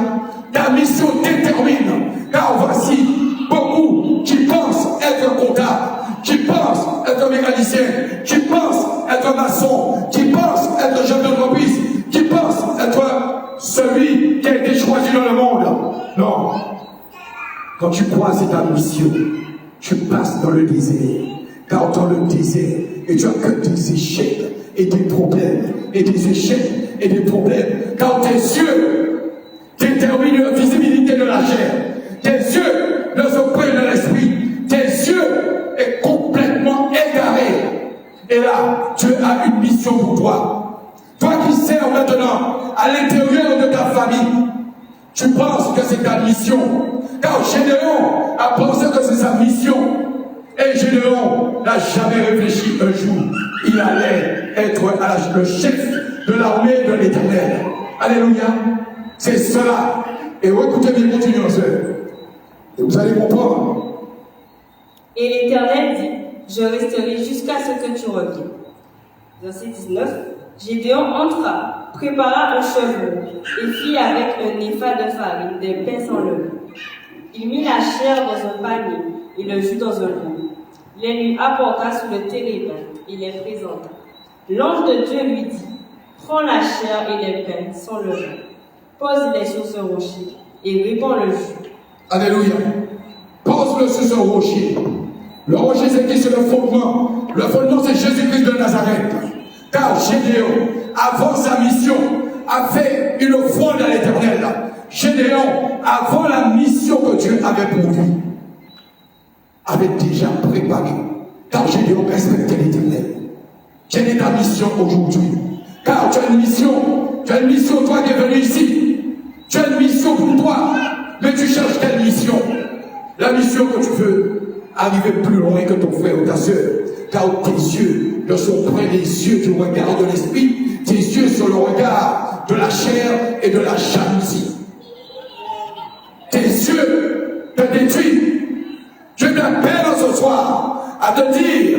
Ta mission détermine. Car voici beaucoup qui pensent être comptable, qui pensent être mécanicien, qui pensent être maçon, qui pensent être chef d'entreprise, qui pensent être celui qui a été choisi dans le monde. Non. Quand tu crois c'est ta mission, tu passes dans le désert. Car dans le désert, et tu as que des échecs et des problèmes, et des échecs et des problèmes. Car tes yeux déterminent la visibilité de la chair. Tes yeux ne sont pas de l'esprit. Tes yeux est complètement égaré. Et là, Dieu a une mission pour toi. Toi qui sers maintenant à l'intérieur de ta famille, tu penses que c'est ta mission. Car Gédéon a pensé que c'est sa mission. Et Gédéon n'a jamais réfléchi un jour. Il allait être le chef de l'armée de l'Éternel. Alléluia. C'est cela. Et écoutez bien, continuez en et vous allez comprendre. Et l'Éternel dit, je resterai jusqu'à ce que tu reviennes. Verset 19. Gédéon entra, prépara un chevreau et fit avec un épha de farine des pains sans levain. Il mit la chair dans un panier et le jus dans un bol. Les lui apporta sous le térébinthe et les présenta. L'ange de Dieu lui dit, prends la chair et les pains sans levain, pose-les sur ce rocher et répands le jus. Alléluia. Pose-le sur ce rocher. Le rocher, c'est qui? C'est le fondement. Le fondement, c'est Jésus-Christ de Nazareth. Car Gédéon, avant sa mission, a fait une offrande à l'Éternel. Gédéon, avant la mission que Dieu avait pour lui, avait déjà préparé. Car Gédéon respectait l'Éternel. Quelle est ta mission aujourd'hui? Car tu as une mission, toi qui es venu ici. Tu as une mission pour toi, mais tu cherches quelle mission? La mission que tu veux arriver plus loin que ton frère ou ta soeur. Car tes yeux ne sont pas les yeux du regard de l'esprit, tes yeux sont le regard de la chair et de la jalousie. Tes yeux te détruisent. Je t'appelle ce soir à te dire,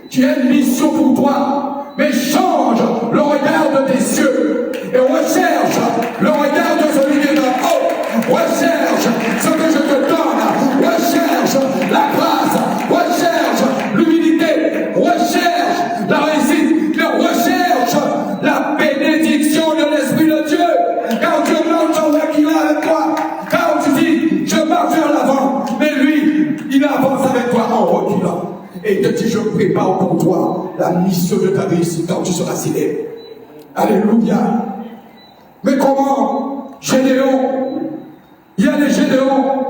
tu as une mission pour toi, mais change le regard de tes yeux et recherche le regard de celui qui est en haut. Recherche ce que je te donne. Recherche la grâce. Recherche l'humilité. Recherche la réussite. Recherche la bénédiction de l'Esprit de Dieu. Car Dieu m'entend qu'il est avec toi. Car tu dis, je marche vers l'avant. Mais lui, il avance avec toi en reculant. Et il te dit, je prépare pour toi la mission de ta réussite quand tu seras célèbre. Alléluia. Mais comment Gédéon, il y a des Gédéons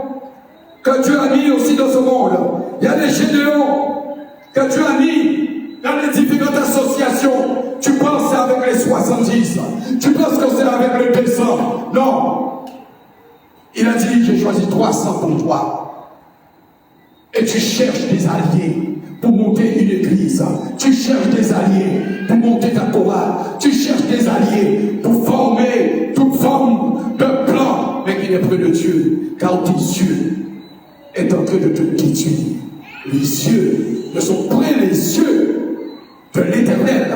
que Dieu a mis aussi dans ce monde. Il y a des Gédéons que Dieu a mis dans les différentes associations. Tu penses que c'est avec les 70. Tu penses que c'est avec le 200. Non. Il a dit, j'ai choisi 300 pour toi. Et tu cherches des alliés pour monter une église. Tu cherches des alliés pour monter ta chorale. Tu cherches des alliés pour former toute forme de plan, mais qui n'est près de Dieu, car tes yeux est en train de te détruire. Les yeux ne sont pas les yeux de l'Éternel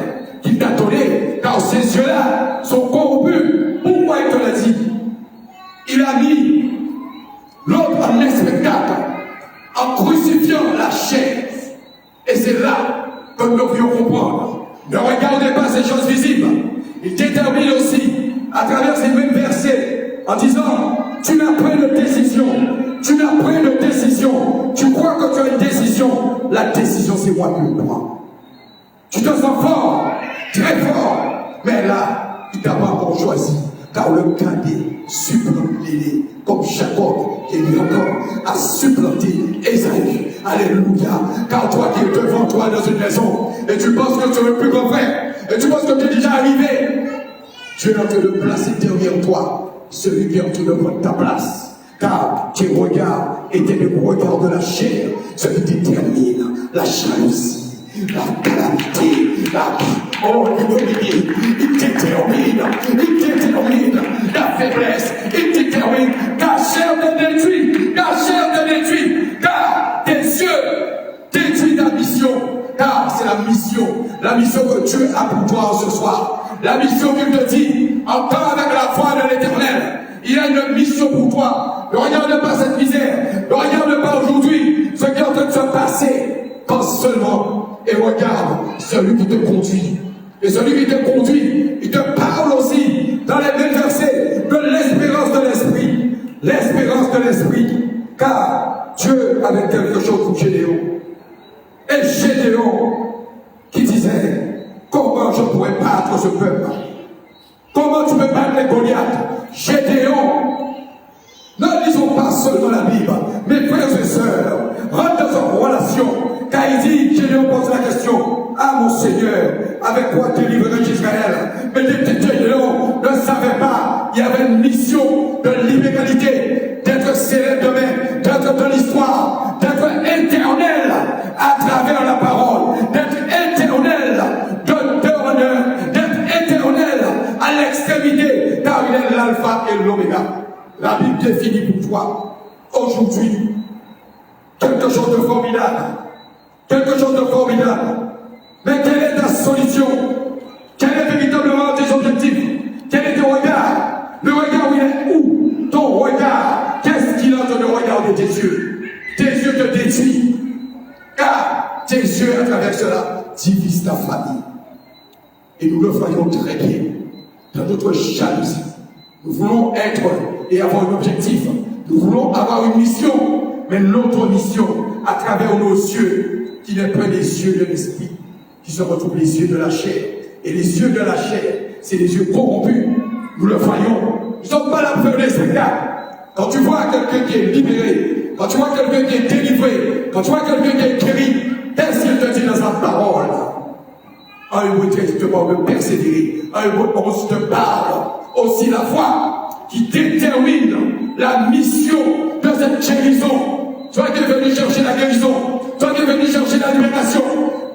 qu'il t'a donné, car ces yeux-là sont corrompus. Pourquoi il te l'a dit? Il a mis l'autre en spectacle en crucifiant la chair. Et c'est là que nous devrions comprendre. Ne regardez pas ces choses visibles. Il détermine aussi, à travers ces mêmes versets, en disant, tu n'as pas de décision. Tu n'as pas de décision. Tu crois que tu as une décision. La décision, c'est moi qui le prends. Tu te sens fort, très fort. Mais là, il t'a pas encore choisi. Car le cadet supplanté, comme Jacob, qui est encore à supplanter Esaü. Alléluia. Car toi qui es devant toi dans une maison, et tu penses que tu es le plus grand frère, et tu penses que tu es déjà arrivé, Dieu est en train de placer derrière toi celui qui est en train de prendre ta place. Car tes regards étaient les regards de la chair, ce qui détermine la jalousie, la calamité, l'ignominie. Il détermine la faiblesse, il détermine ta chair te détruit, car tes yeux détruisent ta mission, car c'est la mission que Dieu a pour toi ce soir, la mission qu'il te dit, encore avec la foi de l'Éternel. Il y a une mission pour toi. Ne regarde pas cette misère. Ne regarde pas aujourd'hui ce qui est en train de se passer. Pense seulement et regarde celui qui te conduit. Et celui qui te conduit, il te parle aussi dans les mêmes versets de l'espérance de l'esprit. L'espérance de l'esprit. Car Dieu avait quelque chose pour Gédéon. Et Gédéon qui disait, comment je pourrais battre ce peuple? Comment tu peux battre les Goliaths? Gédéon, ne lisons pas seulement la Bible, mes frères et sœurs, rentrez en relation, car il dit, Gédéon pose la question, ah mon Seigneur, avec quoi délivrerai-je Israël? Mais Gédéon ne savait pas, il y avait une mission de l'immégalité, d'être célèbre demain, d'être de l'histoire, d'être éternel à travers la parole, d'être éternel d'honneur, d'être éternel à l'extrémité, car il est l'alpha et l'oméga. La Bible définit pour toi, aujourd'hui, quelque chose de formidable. Quelque chose de formidable. Mais quelle est ta solution? Quel est véritablement tes objectifs? Quel est ton regard? Le regard, il est où? Ton regard, qu'est-ce qu'il a de regarder tes yeux? Tes yeux te détruisent. Car tes yeux, à travers cela, divisent ta famille. Et nous le voyons très bien dans notre jalousie. Nous voulons être et avoir un objectif. Nous voulons avoir une mission. Mais notre mission, à travers nos yeux, qui n'est pas les yeux de l'esprit, qui se retrouvent les yeux de la chair. Et les yeux de la chair, c'est les yeux corrompus. Nous le voyons. Nous ne sommes pas là pour faire des spectacles. Quand tu vois quelqu'un qui est libéré, quand tu vois quelqu'un qui est délivré, quand tu vois quelqu'un qui est guéri, qu'est-ce qu'il te dit dans sa parole? Un hébreu 13 te parle de persévérer. Un hébreu 11 te parle aussi la foi qui détermine la mission de cette guérison. Toi qui es venu chercher la guérison, toi qui es venu chercher la libération,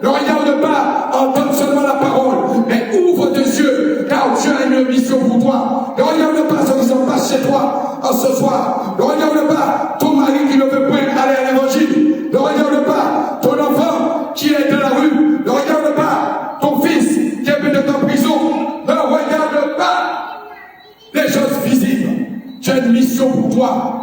ne regarde pas, entends seulement la parole, mais ouvre tes yeux, car Dieu a une mission pour toi. Ne regarde pas ce qui se passe chez toi en ce soir. Ne regarde pas ton mari qui ne veut pas aller à l'évangile. Ne regarde pas ton enfant qui est dans la rue. Ne regarde pas ton fils qui est peut-être en prison. Ne regarde pas les choses visibles. Tu as une mission pour toi.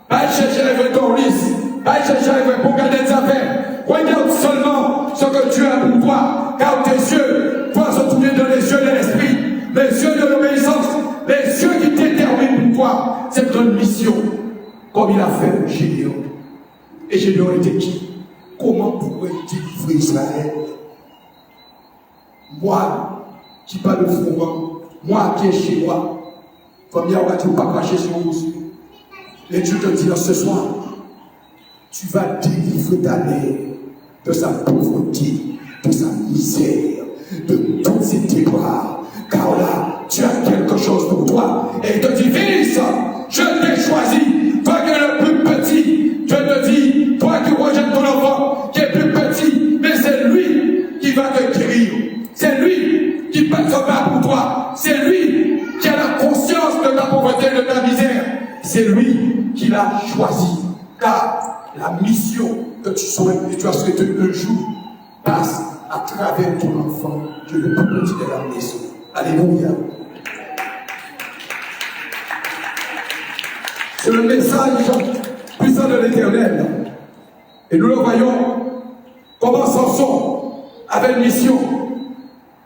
Pas chercher avec ton lisse, pas chercher avec pour garder des affaires. Regarde seulement ce que Dieu a pour toi, car tes yeux doivent se tourner dans les yeux de l'esprit, les yeux de l'obéissance, les yeux qui déterminent pour toi cette grande mission, comme il a fait pour Gédéon. Et Gédéon était qui? Comment pourrait-il délivrer Israël? Moi, qui parle de froment, moi qui est chez moi, comme il y a un tu ne pas cracher sur mon monsieur. Et Dieu te dit ce soir, tu vas délivrer ta mère de sa pauvreté, de sa misère, de toutes ses déboires. Car là, tu as quelque chose pour toi. Et il te dit, fils, je t'ai choisi. Toi qui es le plus petit, je te dis, toi qui rejettes ton enfant, qui est plus petit, C'est lui qui peut se battre pour toi. C'est lui qui a la conscience de ta pauvreté, de ta misère. C'est lui qui l'a choisi. Car la mission que tu souhaites et tu as souhaité un jour passe à travers ton enfant qui est le plus petit de la maison. Alléluia. C'est le message puissant de l'Éternel. Et nous le voyons comment Samson avait une mission.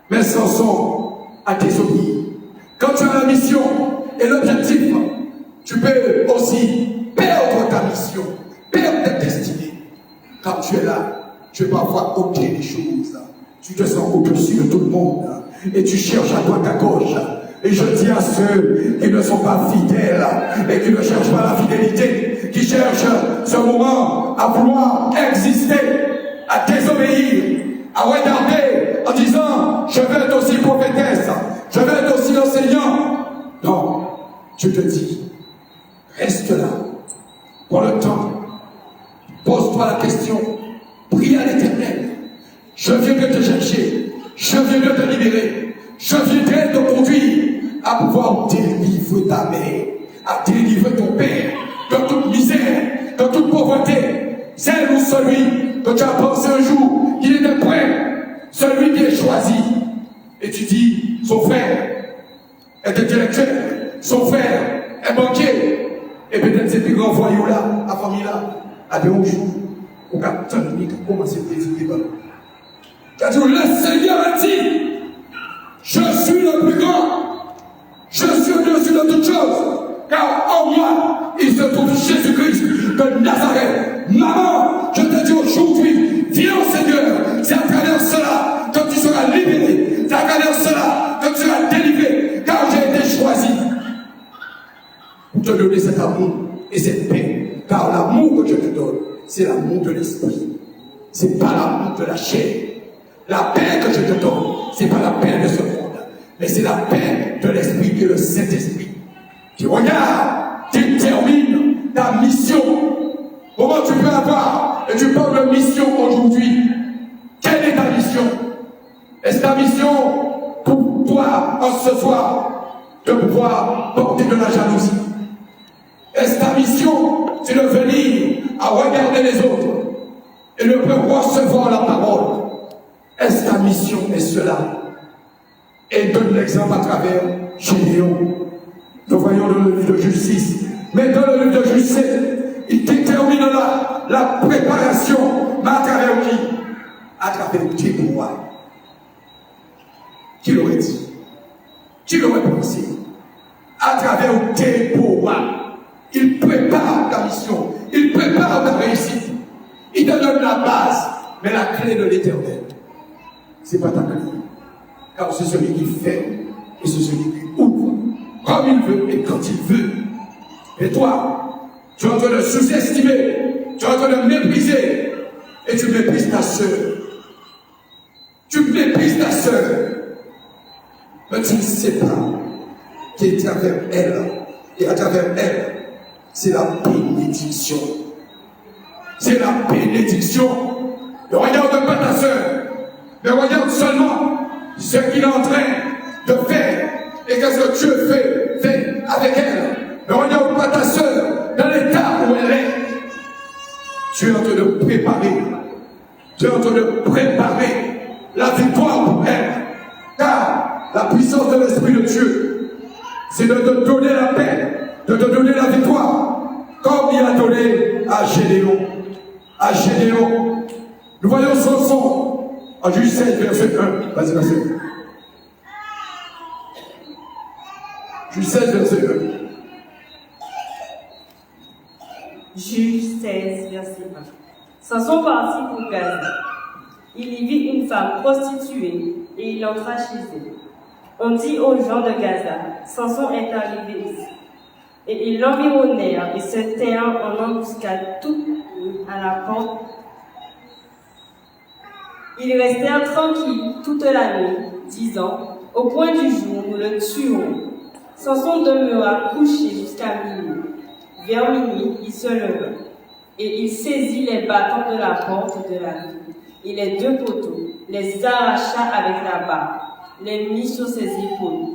Mais Samson a désobéi. Quand tu as la mission et l'objectif, tu peux aussi perdre ta mission, perdre ta destinée. Quand tu es là, tu peux avoir ôté les choses. Tu te sens au-dessus de tout le monde. Et tu cherches à droite à gauche. Et je dis à ceux qui ne sont pas fidèles et qui ne cherchent pas la fidélité, qui cherchent ce moment à vouloir exister, à désobéir, à regarder en disant je vais être aussi prophétesse, je vais être aussi enseignant. Non, je te dis, reste là, prends le temps, pose-toi la question, prie à l'Éternel. Je viendrai te chercher, je viendrai te libérer, je viendrai te conduire à pouvoir délivrer ta mère, à délivrer ton père de toute misère, de toute pauvreté. Celle ou celui que tu as pensé un jour qu'il était prêt, celui qui est choisi. Et tu dis, son frère est intellectuel, son frère est banquier, et peut-être c'est plus grand voyou là, la famille là, à bien un jour, on va commencer à présider. Car le Seigneur a dit, je suis le plus grand. Je suis au-dessus de toutes choses, car en moi, il se trouve Jésus-Christ de Nazareth. Maman, je te dis aujourd'hui, viens au Seigneur. C'est à travers cela que tu seras libéré. C'est à travers cela que tu seras délivré, car j'ai été choisi pour te donner cet amour et cette paix. Car l'amour que je te donne, c'est l'amour de l'esprit. C'est pas l'amour de la chair. La paix que je te donne, c'est pas la paix de ce monde. Mais c'est la paix de l'Esprit et le Saint-Esprit. Tu regardes, tu termines ta mission. Comment tu peux avoir, et tu parles de mission aujourd'hui. Quelle est ta mission? Est-ce ta mission pour toi, en ce soir, de pouvoir porter de la jalousie? Est-ce ta mission, c'est de venir à regarder les autres et de recevoir la parole? Est-ce ta mission est cela? Et donne l'exemple à travers Gédéon. Nous voyons dans le livre de Justice. Mais dans le livre de Justice, il détermine là la préparation. Mais à travers qui? À travers Déborah. Qui l'aurait dit? Qui l'aurait pensé? À travers Déborah. Il prépare ta mission. Il prépare ta réussite. Il te donne la base. Mais la clé de l'Éternel, c'est pas ta clé. Car c'est celui qui fait et c'est celui qui ouvre comme il veut et quand il veut. Et toi, tu es en train de sous-estimer, tu es en train de mépriser et tu méprises ta sœur. Tu méprises ta sœur. Mais tu ne sais pas qu'à travers elle et à travers elle, c'est la bénédiction. C'est la bénédiction. Ne regarde pas ta sœur, mais regarde seulement ce qu'il est en train de faire et qu'est-ce que Dieu fait avec elle. Ne regarde pas ta sœur dans l'état où elle est. Tu es en train de préparer. Tu es en train de préparer la victoire pour elle. Car la puissance de l'Esprit de Dieu, c'est de te donner la paix, de te donner la victoire, comme il a donné à Gédéon. À Gédéon. Nous voyons Samson. En Juge 16, verset 1. Vas-y, verset 1. Juge 16, verset 1. Juge 16, verset 1. Samson partit pour Gaza. Il y vit une femme prostituée et il entra chez elle. On dit aux gens de Gaza, Samson est arrivé ici. Et ils l'environnèrent et se tinrent en embuscade toute à la porte. Ils restèrent tranquilles toute la nuit, disant, au point du jour, nous le tuerons. Samson demeura couché jusqu'à minuit. Vers minuit, il se leva, et il saisit les battants de la porte de la ville et les deux poteaux, les arracha avec la barre, les mit sur ses épaules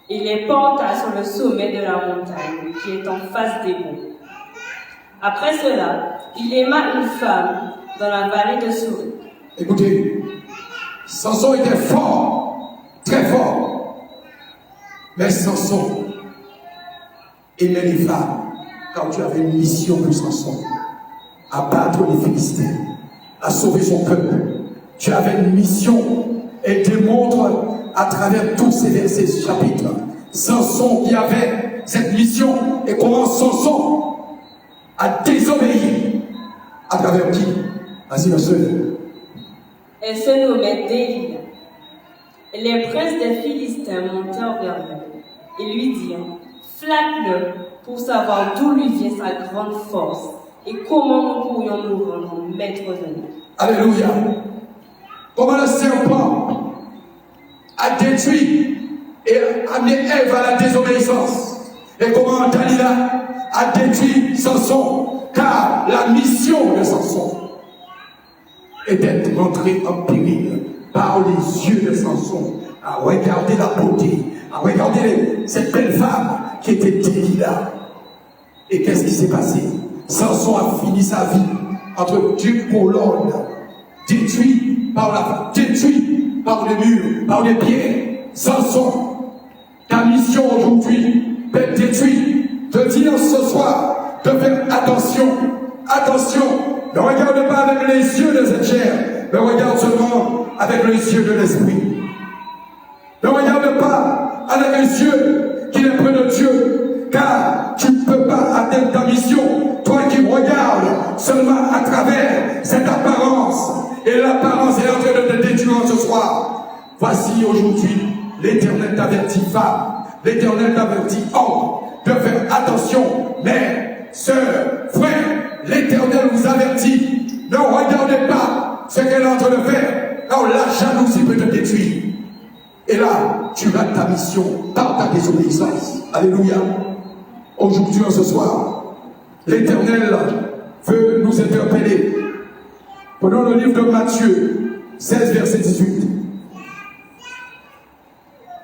et les porta sur le sommet de la montagne qui est en face des monts. Après cela, il aima une femme dans la vallée de Souris. Écoutez, Samson était fort, très fort, mais Samson aimait les femmes, car Dieu avait une mission pour Samson, à battre les Philistins, à sauver son peuple. Dieu avait une mission et démontre à travers tous ces versets, ce chapitre, Samson qui avait cette mission et comment Samson a désobéi à travers qui? Vas-y, ma soeur. Elle se nommait Délila. Les princes des Philistins montèrent vers elle et lui dirent: flatte-le pour savoir d'où lui vient sa grande force et comment nous pourrions nous rendre maîtres de nous. Alléluia. Comment le serpent a détruit et amené Ève à la désobéissance. Et comment Dalila a détruit Samson, car la mission de Samson était rentrée en péril par les yeux de Samson, à regarder la beauté, à regarder cette belle femme qui était Dalila. Et qu'est-ce qui s'est passé? Samson a fini sa vie entre deux colonnes, détruit par les murs, par les pierres. Samson, ta mission aujourd'hui peut être détruite. Te dire ce soir de faire attention, attention. Ne regarde pas avec les yeux de cette chair, mais regarde seulement avec les yeux de l'esprit. Ne regarde pas avec les yeux qui est près de Dieu, car tu ne peux pas atteindre ta mission. Toi qui regardes seulement à travers cette apparence, et l'apparence est en train de te détruire ce soir. Voici aujourd'hui, l'Éternel t'avertit, femme, l'Éternel t'avertit, homme, de faire attention, mère, sœur, frère, l'Éternel vous avertit. Ne regardez pas ce qu'elle est en train de faire, car la jalousie peut te détruire. Et là, tu rates ta mission par ta désobéissance. Alléluia. Aujourd'hui, ce soir, l'Éternel veut nous interpeller. Prenons le livre de Matthieu 16, verset 18.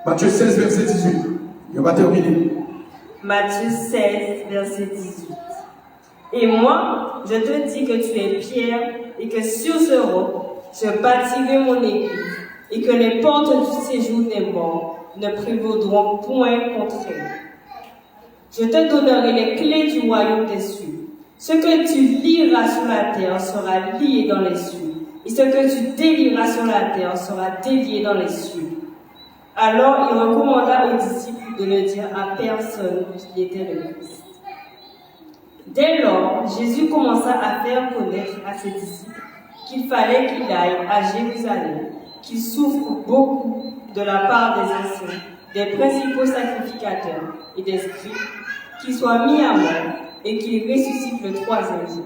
Matthieu 16, verset 18. On va terminer. Matthieu 16, verset 18. Et moi, je te dis que tu es Pierre, et que sur ce roc, je bâtirai mon église, et que les portes du séjour des morts ne prévaudront point contre elle. Je te donnerai les clés du royaume des cieux. Ce que tu lieras sur la terre sera lié dans les cieux, et ce que tu délieras sur la terre sera délié dans les cieux. Alors il recommanda aux disciples de ne dire à personne qu'il était le Christ. Dès lors, Jésus commença à faire connaître à ses disciples qu'il fallait qu'il aille à Jérusalem, qu'il souffre beaucoup de la part des anciens, des principaux sacrificateurs et des scribes, qu'il soit mis à mort et qu'il ressuscite le troisième jour.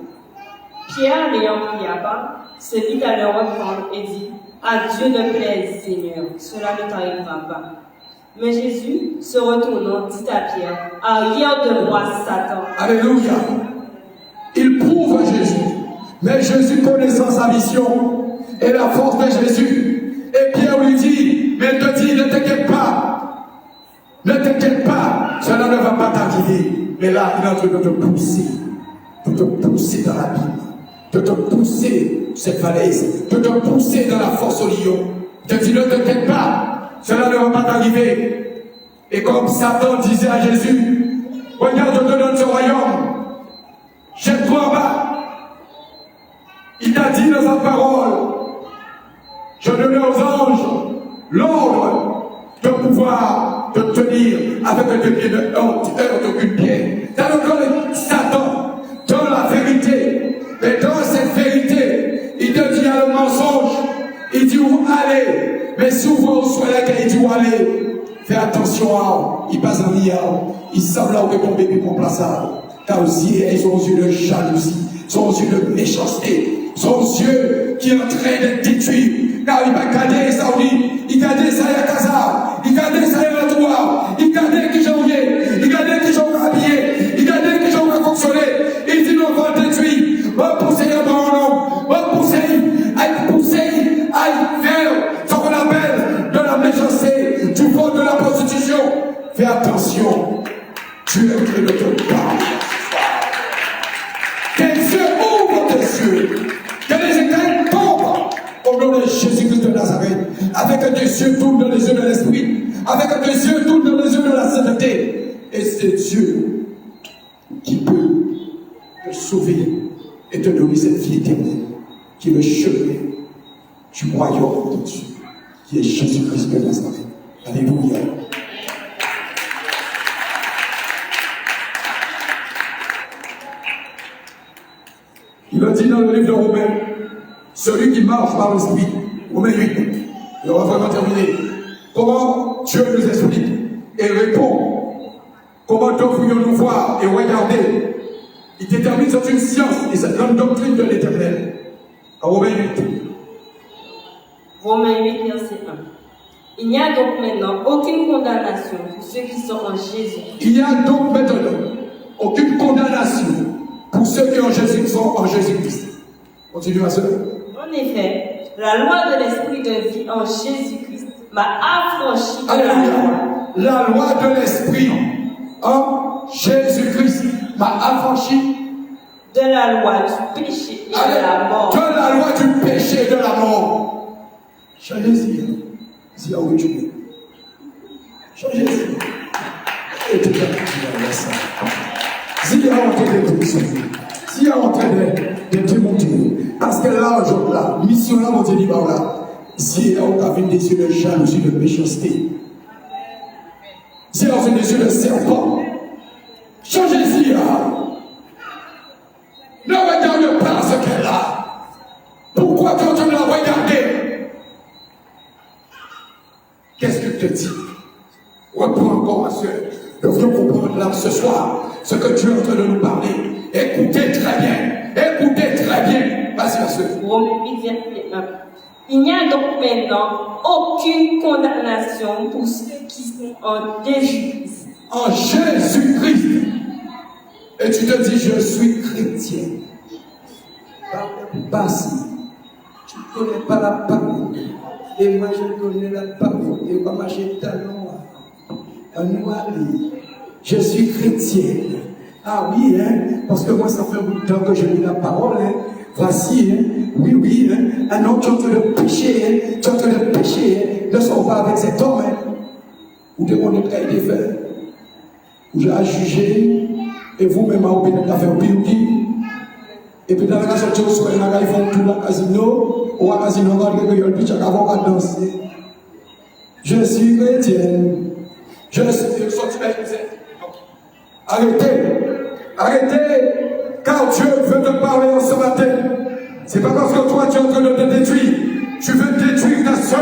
Pierre, l'ayant pris à part, se mit à le reprendre et dit: à Dieu ne plaise, Seigneur, cela ne t'arrivera pas. Mais Jésus, se retournant, dit à Pierre: arrière de moi, Satan. Alléluia. Il prouve à Jésus. Mais Jésus, connaissant sa mission et la force de Jésus, et Pierre lui dit, mais te dit, ne t'inquiète pas. Ne t'inquiète pas, cela ne va pas t'arriver. Mais là, il est en train de te pousser dans l'abîme, de te pousser cette falaise, de te pousser dans la force au lion. Il te dit, ne t'inquiète pas, cela ne va pas t'arriver. Et comme Satan disait à Jésus, regarde, je te donne ce royaume, jette-toi en bas. Il t'a dit dans sa parole, je donnais aux anges l'ordre de pouvoir te tenir avec deux pieds de heurte aucune pierre. Dans le corps de Satan, dans la vérité, et dans cette vérité, il te dit à le mensonge, il dit où aller, mais souvent soit laquelle il dit où aller. Fais attention à il passe en l'IA, il savent là où ton bébé prend place à car aussi ils ont aux yeux de jalousie, ils ont aux yeux de méchanceté. Son yeux qui est en train d'être détruit, car il va garder ça, il garde ça à casa, il garde ça à la toile, il garde qui j'en viens, il garde qui j'en habillé, il garde qui j'en fonctionné, il dit non, va détruire, va pousser un bon homme, va pousser, aïe, de l'esprit, avec les yeux tournés dans les yeux de la sainteté. Et c'est Dieu qui peut te sauver et te donner cette vie éternelle, qui est le chemin du royaume de Dieu, qui est Jésus-Christ de Nazareth. Alléluia. Il a dit dans le livre de Romains, celui qui marche par l'esprit, Romains 8, et on va vraiment terminer. Comment Dieu nous explique et répond. Comment devrions-nous voir et regarder. Il détermine c'est une science et c'est une doctrine de l'éternel. À Romains 8. Romains 8, verset 1. Il n'y a donc maintenant aucune condamnation pour ceux qui sont en Jésus. Il n'y a donc maintenant aucune condamnation pour ceux qui sont en Jésus-Christ. Continue ma soeur. En effet, la loi de l'esprit de vie en Jésus-Christ m'a affranchi de la loi. La loi de l'esprit en Jésus-Christ m'a affranchi de la loi du péché et de la mort. De la loi du péché et de la mort. Changez-y. Si là où tu es. Changez-y. Et tu vas ça. S'il y a entré des démissions, s'il y a entré des démontés, parce que là, aujourd'hui, la mission là, mon Dieu dit, là, si on a vu des yeux de jalousie, de méchanceté, si on a vu des yeux de serpent, changez-y là. Ne regarde pas ce qu'elle a. Pourquoi quand tu l'as regardé? Qu'est-ce qu'il te dit? Reprends encore ma soeur. Nous voulons comprendre là ce soir ce que Dieu est en train de nous parler. Écoutez très bien. Écoutez très bien. Vas-y ma soeur. Romains 8, verset 1. Il n'y a donc maintenant aucune condamnation pour ceux qui sont en Jésus-Christ. En Jésus-Christ. Et tu te dis, je suis chrétien. Pas si. Tu ne connais pas la parole. Et moi, je connais la parole. Et moi, j'ai talent. Je suis chrétien. Ah oui, hein, parce que moi, ça fait beaucoup de temps que je lis la parole. Hein. Voici, hein, oui, hein, un homme qui est en train de pécher, hein, qui est en train de pécher, hein, ne sort pas avec cet homme. Hein. Ou demandez qu'il a été fait. Ou j'ai à juger. Et vous-même, vous pouvez faire un pire. Et puis dans la sortie au soir, ils font tout le casino. Ou à casino, on va dire que le pitch à danser. Je suis chrétien. Je suis sorti avec Arrêtez, car Dieu veut te parler en ce matin. C'est pas parce que toi tu es en train de te détruire. Tu veux détruire ta soeur.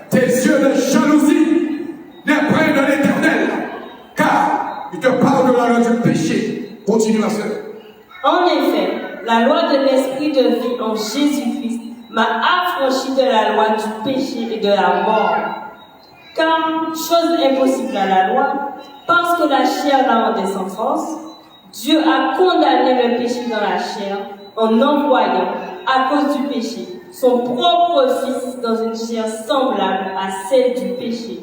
Tes yeux de jalousie n'est près de l'éternel. Car il te parle de la loi du péché. Continue ma soeur. En effet, la loi de l'esprit de vie en Jésus-Christ m'a affranchi de la loi du péché et de la mort. Car, chose impossible à la loi, parce que la chair n'a en descendance, Dieu a condamné le péché dans la chair en envoyant, à cause du péché, son propre Fils dans une chair semblable à celle du péché.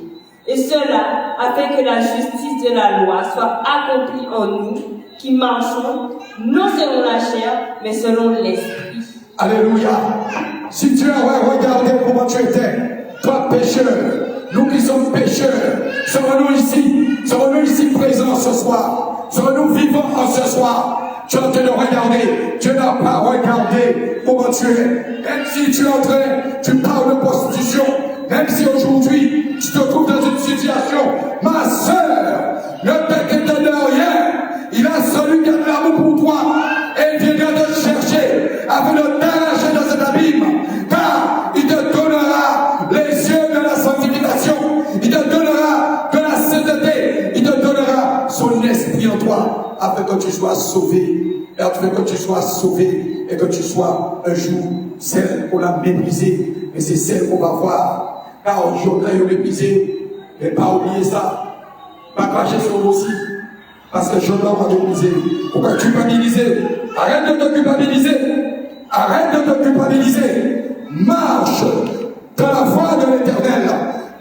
Et cela afin que la justice de la loi soit accomplie en nous, qui marchons non selon la chair, mais selon l'esprit. Alléluia. Si tu avais regardé comment tu étais, toi pécheur, nous qui sommes pécheurs, serons-nous ici présents ce soir, serons-nous vivants en ce soir. Tu es en train de regarder, tu n'as pas regardé comment tu es. Même si tu es en train, tu parles de prostitution, même si aujourd'hui tu te trouves dans une situation, ma soeur, le père ne te donne rien, il a celui qui a de l'amour pour toi, et il viendra te chercher afin de t'arracher dans cet abîme, car il te donnera les yeux de la sanctification, il te donnera de la sainteté, il te donnera son esprit en toi, afin que tu sois sauvé, et afin que tu sois sauvé, et que tu sois un jour celle qu'on a méprisée, et c'est celle qu'on va voir. Car aujourd'hui, on a méprisé, mais pas oublier ça, pas cracher sur nous aussi, parce que aujourd'hui, on va méprisé. Pourquoi culpabiliser? Arrête de te culpabiliser. Arrête de te culpabiliser. Marche dans la voie de l'éternel.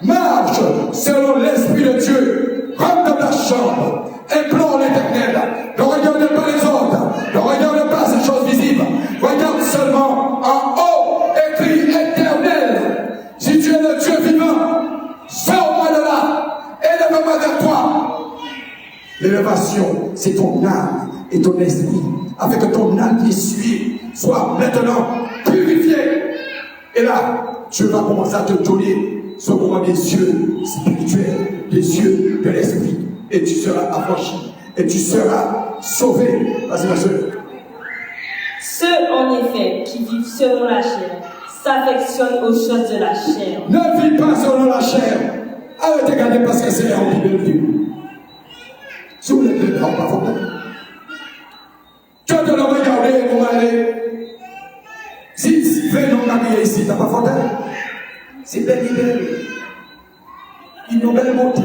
Marche selon l'Esprit de Dieu. Rentre dans ta chambre. Implore l'éternel. Ne regarde pas les autres. Ne regarde pas ces choses visibles. Regarde seulement en haut, écrit éternel. Si tu es le Dieu vivant, sors élèverai vers toi. L'élévation, c'est ton âme et ton esprit, afin que ton âme qui suit soit maintenant purifiée. Et là, tu vas commencer à te donner ce moment des yeux spirituels, des yeux de l'esprit. Et tu seras affranchi. Et tu seras sauvé. Vas-y, ma soeur. Ceux, en effet, qui vivent selon la chair, s'affectionnent aux choses de la chair. Ne vis pas selon la chair. Arrêtez de regarder parce que c'est en Bible. Si vous ne l'êtes pas, pas fondé. Tu te le regarder, comment aller. Si venons habiller ici, t'as pas fondé. C'est belle et belle. Ils ont belle beauté.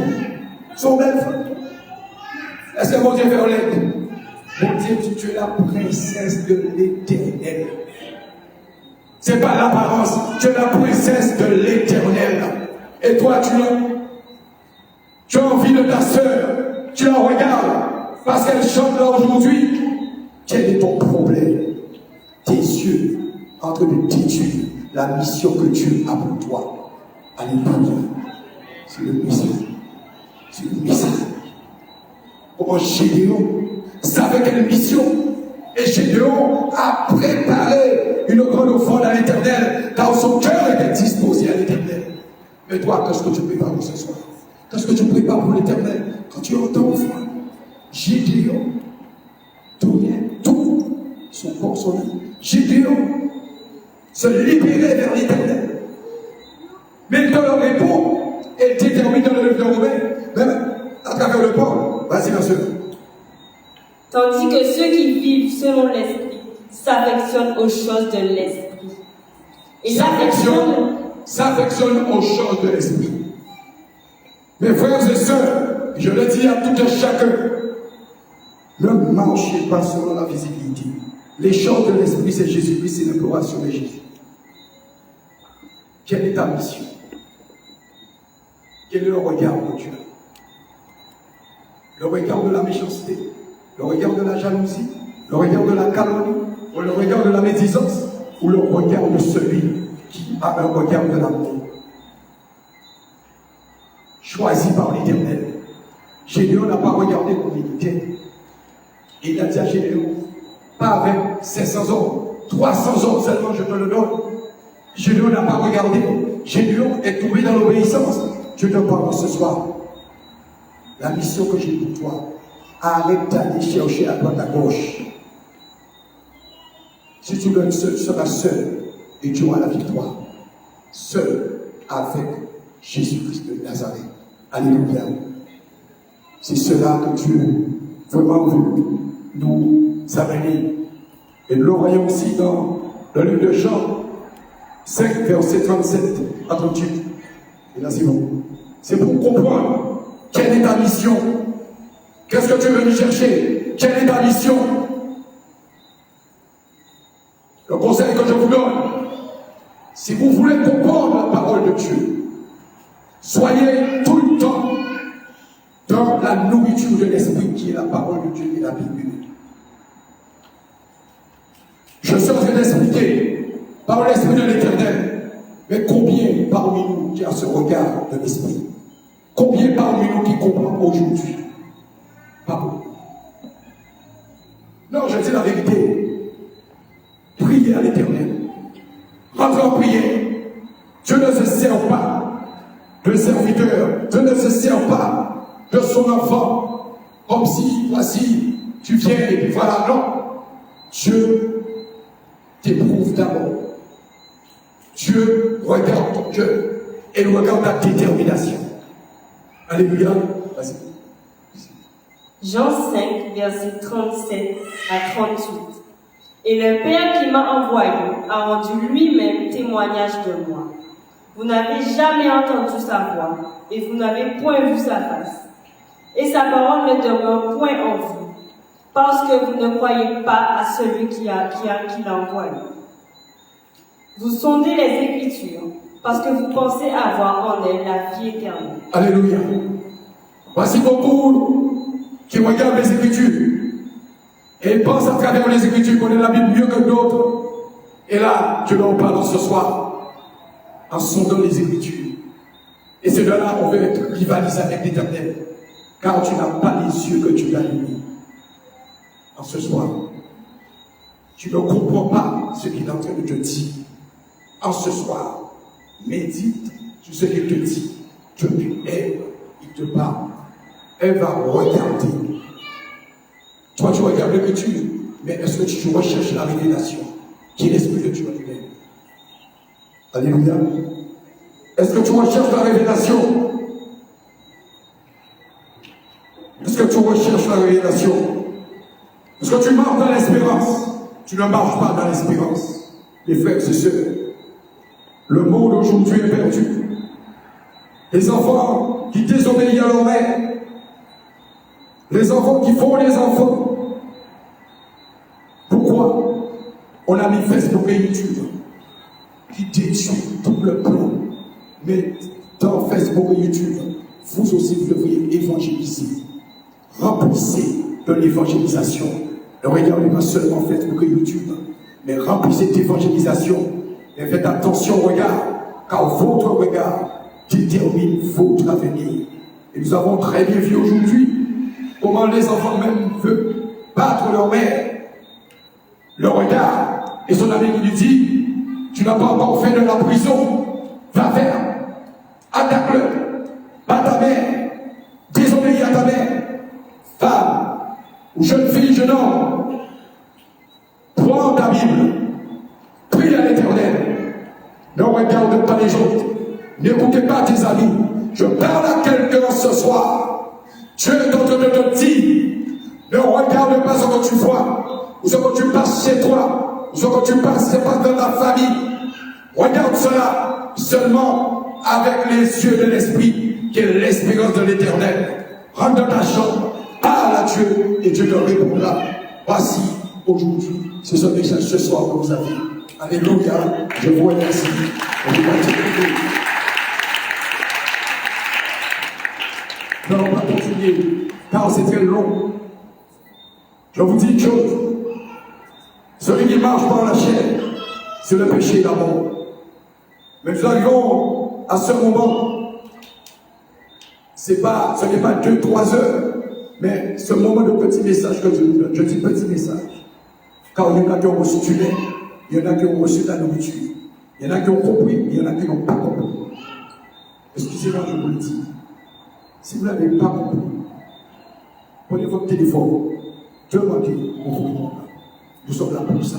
Ils sont belles femmes. Est-ce que mon Dieu fait l'aide? Mon Dieu, tu es la princesse de l'Éternel. C'est pas l'apparence, tu es la princesse de l'Éternel. Et toi, tu as envie de ta sœur, tu la regardes parce qu'elle chante là aujourd'hui. Quel est ton problème? Tes yeux en train de détruire la mission que Dieu a pour toi. Alléluia. C'est le message. C'est le message. Comment Gédéon savait quelle mission? Et Gédéon a préparé une grande offrande à l'Éternel, car son cœur était disposé à l'Éternel. Mais toi, qu'est-ce que tu prépares ce soir? Qu'est-ce que tu prépares pour l'Éternel? Quand tu entends offrande, Gédéon donnait tout son corps, son âme. Gédéon se libérait vers l'Éternel. Mais il te le répond, et il détermine dans le livre de Romains, même à travers le Paul. Vas-y, ma soeur. Tandis que ceux qui vivent selon l'esprit s'affectionnent aux choses de l'esprit. Et s'affectionnent aux choses de l'esprit. Mes frères et sœurs, je le dis à tout un chacun, ne marchez pas selon la visibilité. Les choses de l'esprit, c'est Jésus-Christ, c'est l'imploration de Jésus. Quelle est ta mission? Quel est le regard de Dieu? Le regard de la méchanceté, le regard de la jalousie, le regard de la calomnie, ou le regard de la médisance, ou le regard de celui qui a un regard de l'amour. Choisi par l'Éternel. Gédéon n'a pas regardé comme il était. Il a dit à Gédéon, pas avec 500 hommes, 300 hommes seulement, je te le donne. Gédéon n'a pas regardé. Gédéon est tombé dans l'obéissance. Je te parle ce soir. La mission que j'ai pour toi, arrête d'aller chercher à droite à gauche. Si tu donnes seul, tu seras seul et tu auras la victoire. Seul avec Jésus-Christ de Nazareth. Alléluia. C'est cela que Dieu vraiment veut nous amener. Et nous le voyons aussi dans le livre de Jean 5, verset 37 à 38. Et là, c'est bon. C'est pour comprendre quelle est ta mission. Qu'est-ce que tu veux nous chercher? Quelle est ta mission? Le conseil que je vous donne, si vous voulez comprendre la parole de Dieu, soyez tout le temps dans la nourriture de l'esprit qui est la parole de Dieu et la Bible. Je suis en train d'expliquer par l'esprit de l'Éternel, mais combien parmi nous qui a ce regard de l'esprit? Combien parmi nous qui comprend aujourd'hui? Pas beaucoup. Non, je dis la vérité. Priez à l'Éternel. Rentrez en prière. Dieu ne se sert pas de serviteur. Dieu ne se sert pas de son enfant. Comme si, voici, tu viens et puis voilà. Non. Dieu t'éprouve d'abord. Dieu regarde ton cœur et regarde ta détermination. Alléluia. Vas-y. Jean 5, verset 37 à 38. Et le Père qui m'a envoyé a rendu lui-même témoignage de moi. Vous n'avez jamais entendu sa voix, et vous n'avez point vu sa face. Et sa parole ne demeure point en vous, parce que vous ne croyez pas à celui qui l'a envoyé. Vous sondez les Écritures, parce que vous pensez avoir en elles la vie éternelle. Alléluia. Voici beaucoup qui regardent les Écritures et pensent à travers les Écritures qu'on est la Bible mieux que d'autres. Et là, Dieu leur parle ce soir en sondant les Écritures. Et c'est de là qu'on veut être rivalisé avec l'Éternel. car tu n'as pas les yeux que tu as mis. En ce soir, tu ne comprends pas ce qu'il est en train de te dire. En ce soir, médite sur ce qu'il te dit. Depuis elle, il te parle. Elle va regarder. Toi, tu regardes l'écriture, mais est-ce que tu recherches la révélation qui est l'Esprit de Dieu en lui-même? Alléluia. Est-ce que tu recherches la révélation? Est-ce que tu recherches la révélation? Est-ce que tu marches dans l'espérance? Tu ne marches pas dans l'espérance. Les frères et sœurs, le monde aujourd'hui est perdu. Les enfants qui désobéissent à leur mère, les enfants qui font les enfants. Pourquoi? On a mis Facebook et YouTube qui détruit tout le plan. Mais dans Facebook et YouTube, vous aussi vous devriez évangéliser. Remplissez de l'évangélisation. Ne regardez pas seulement Facebook et YouTube, mais remplissez d'évangélisation. Et faites attention au regard, car votre regard détermine votre avenir. Et nous avons très bien vu aujourd'hui comment les enfants même veulent battre leur mère. Le regard, et son ami qui lui dit, tu n'as pas encore fait de la prison, va faire, attaque-le, bats ta mère, désobéis à ta mère, femme, ou jeune fille, jeune homme, prends ta Bible, prie à l'Éternel, ne regarde pas les autres, n'écoutez pas tes amis, je parle à quelqu'un ce soir, Dieu est en train de te dire, ne regarde pas ce que tu vois, ou ce que tu passes chez toi, ou ce que tu passes dans ta famille. Regarde cela seulement avec les yeux de l'esprit, qui est l'espérance de l'Éternel. Rentre dans ta chambre, parle à Dieu, et Dieu te répondra. Voici, aujourd'hui, c'est ce message ce soir que vous avez. Alléluia, je vous remercie. Nous n'allons pas continuer, car c'est très long. Je vous dis une chose. Celui qui marche par la chair, c'est le péché d'abord. Mais nous arrivons à ce moment, ce n'est pas 2-3 heures, mais ce moment de petit message que je dis petit message. Car il y en a qui ont reçu du lait, il y en a qui ont reçu de la nourriture, il y en a qui ont compris, il y en a qui n'ont pas compris. Excusez-moi, je vous le dis. Si vous n'avez pas compris, prenez votre téléphone, demandez au gouvernement. Nous sommes là pour ça.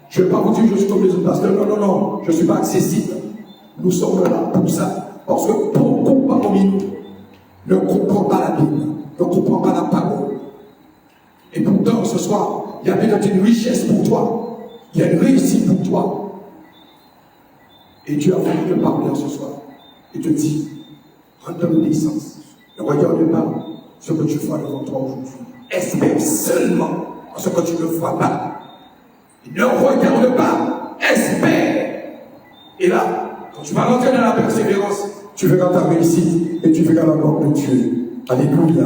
Je ne vais pas vous dire que je suis comme les autres pasteurs. Non, je ne suis pas accessible. Nous sommes là pour ça. Parce que beaucoup parmi nous ne comprend pas la Bible, ne comprend pas la parole. Et pourtant, ce soir, il y a peut-être une richesse pour toi. Il y a une réussite pour toi. Et Dieu a voulu te parler ce soir. Et te dit, rentre dans l'obéissance. Ne regarde pas ce que tu feras devant toi aujourd'hui. Espère seulement ce que tu ne feras pas. Ne regarde pas, espère. Et là, quand tu vas rentrer dans la persévérance, tu verras ta réussite et tu verras la gloire de Dieu. Alléluia.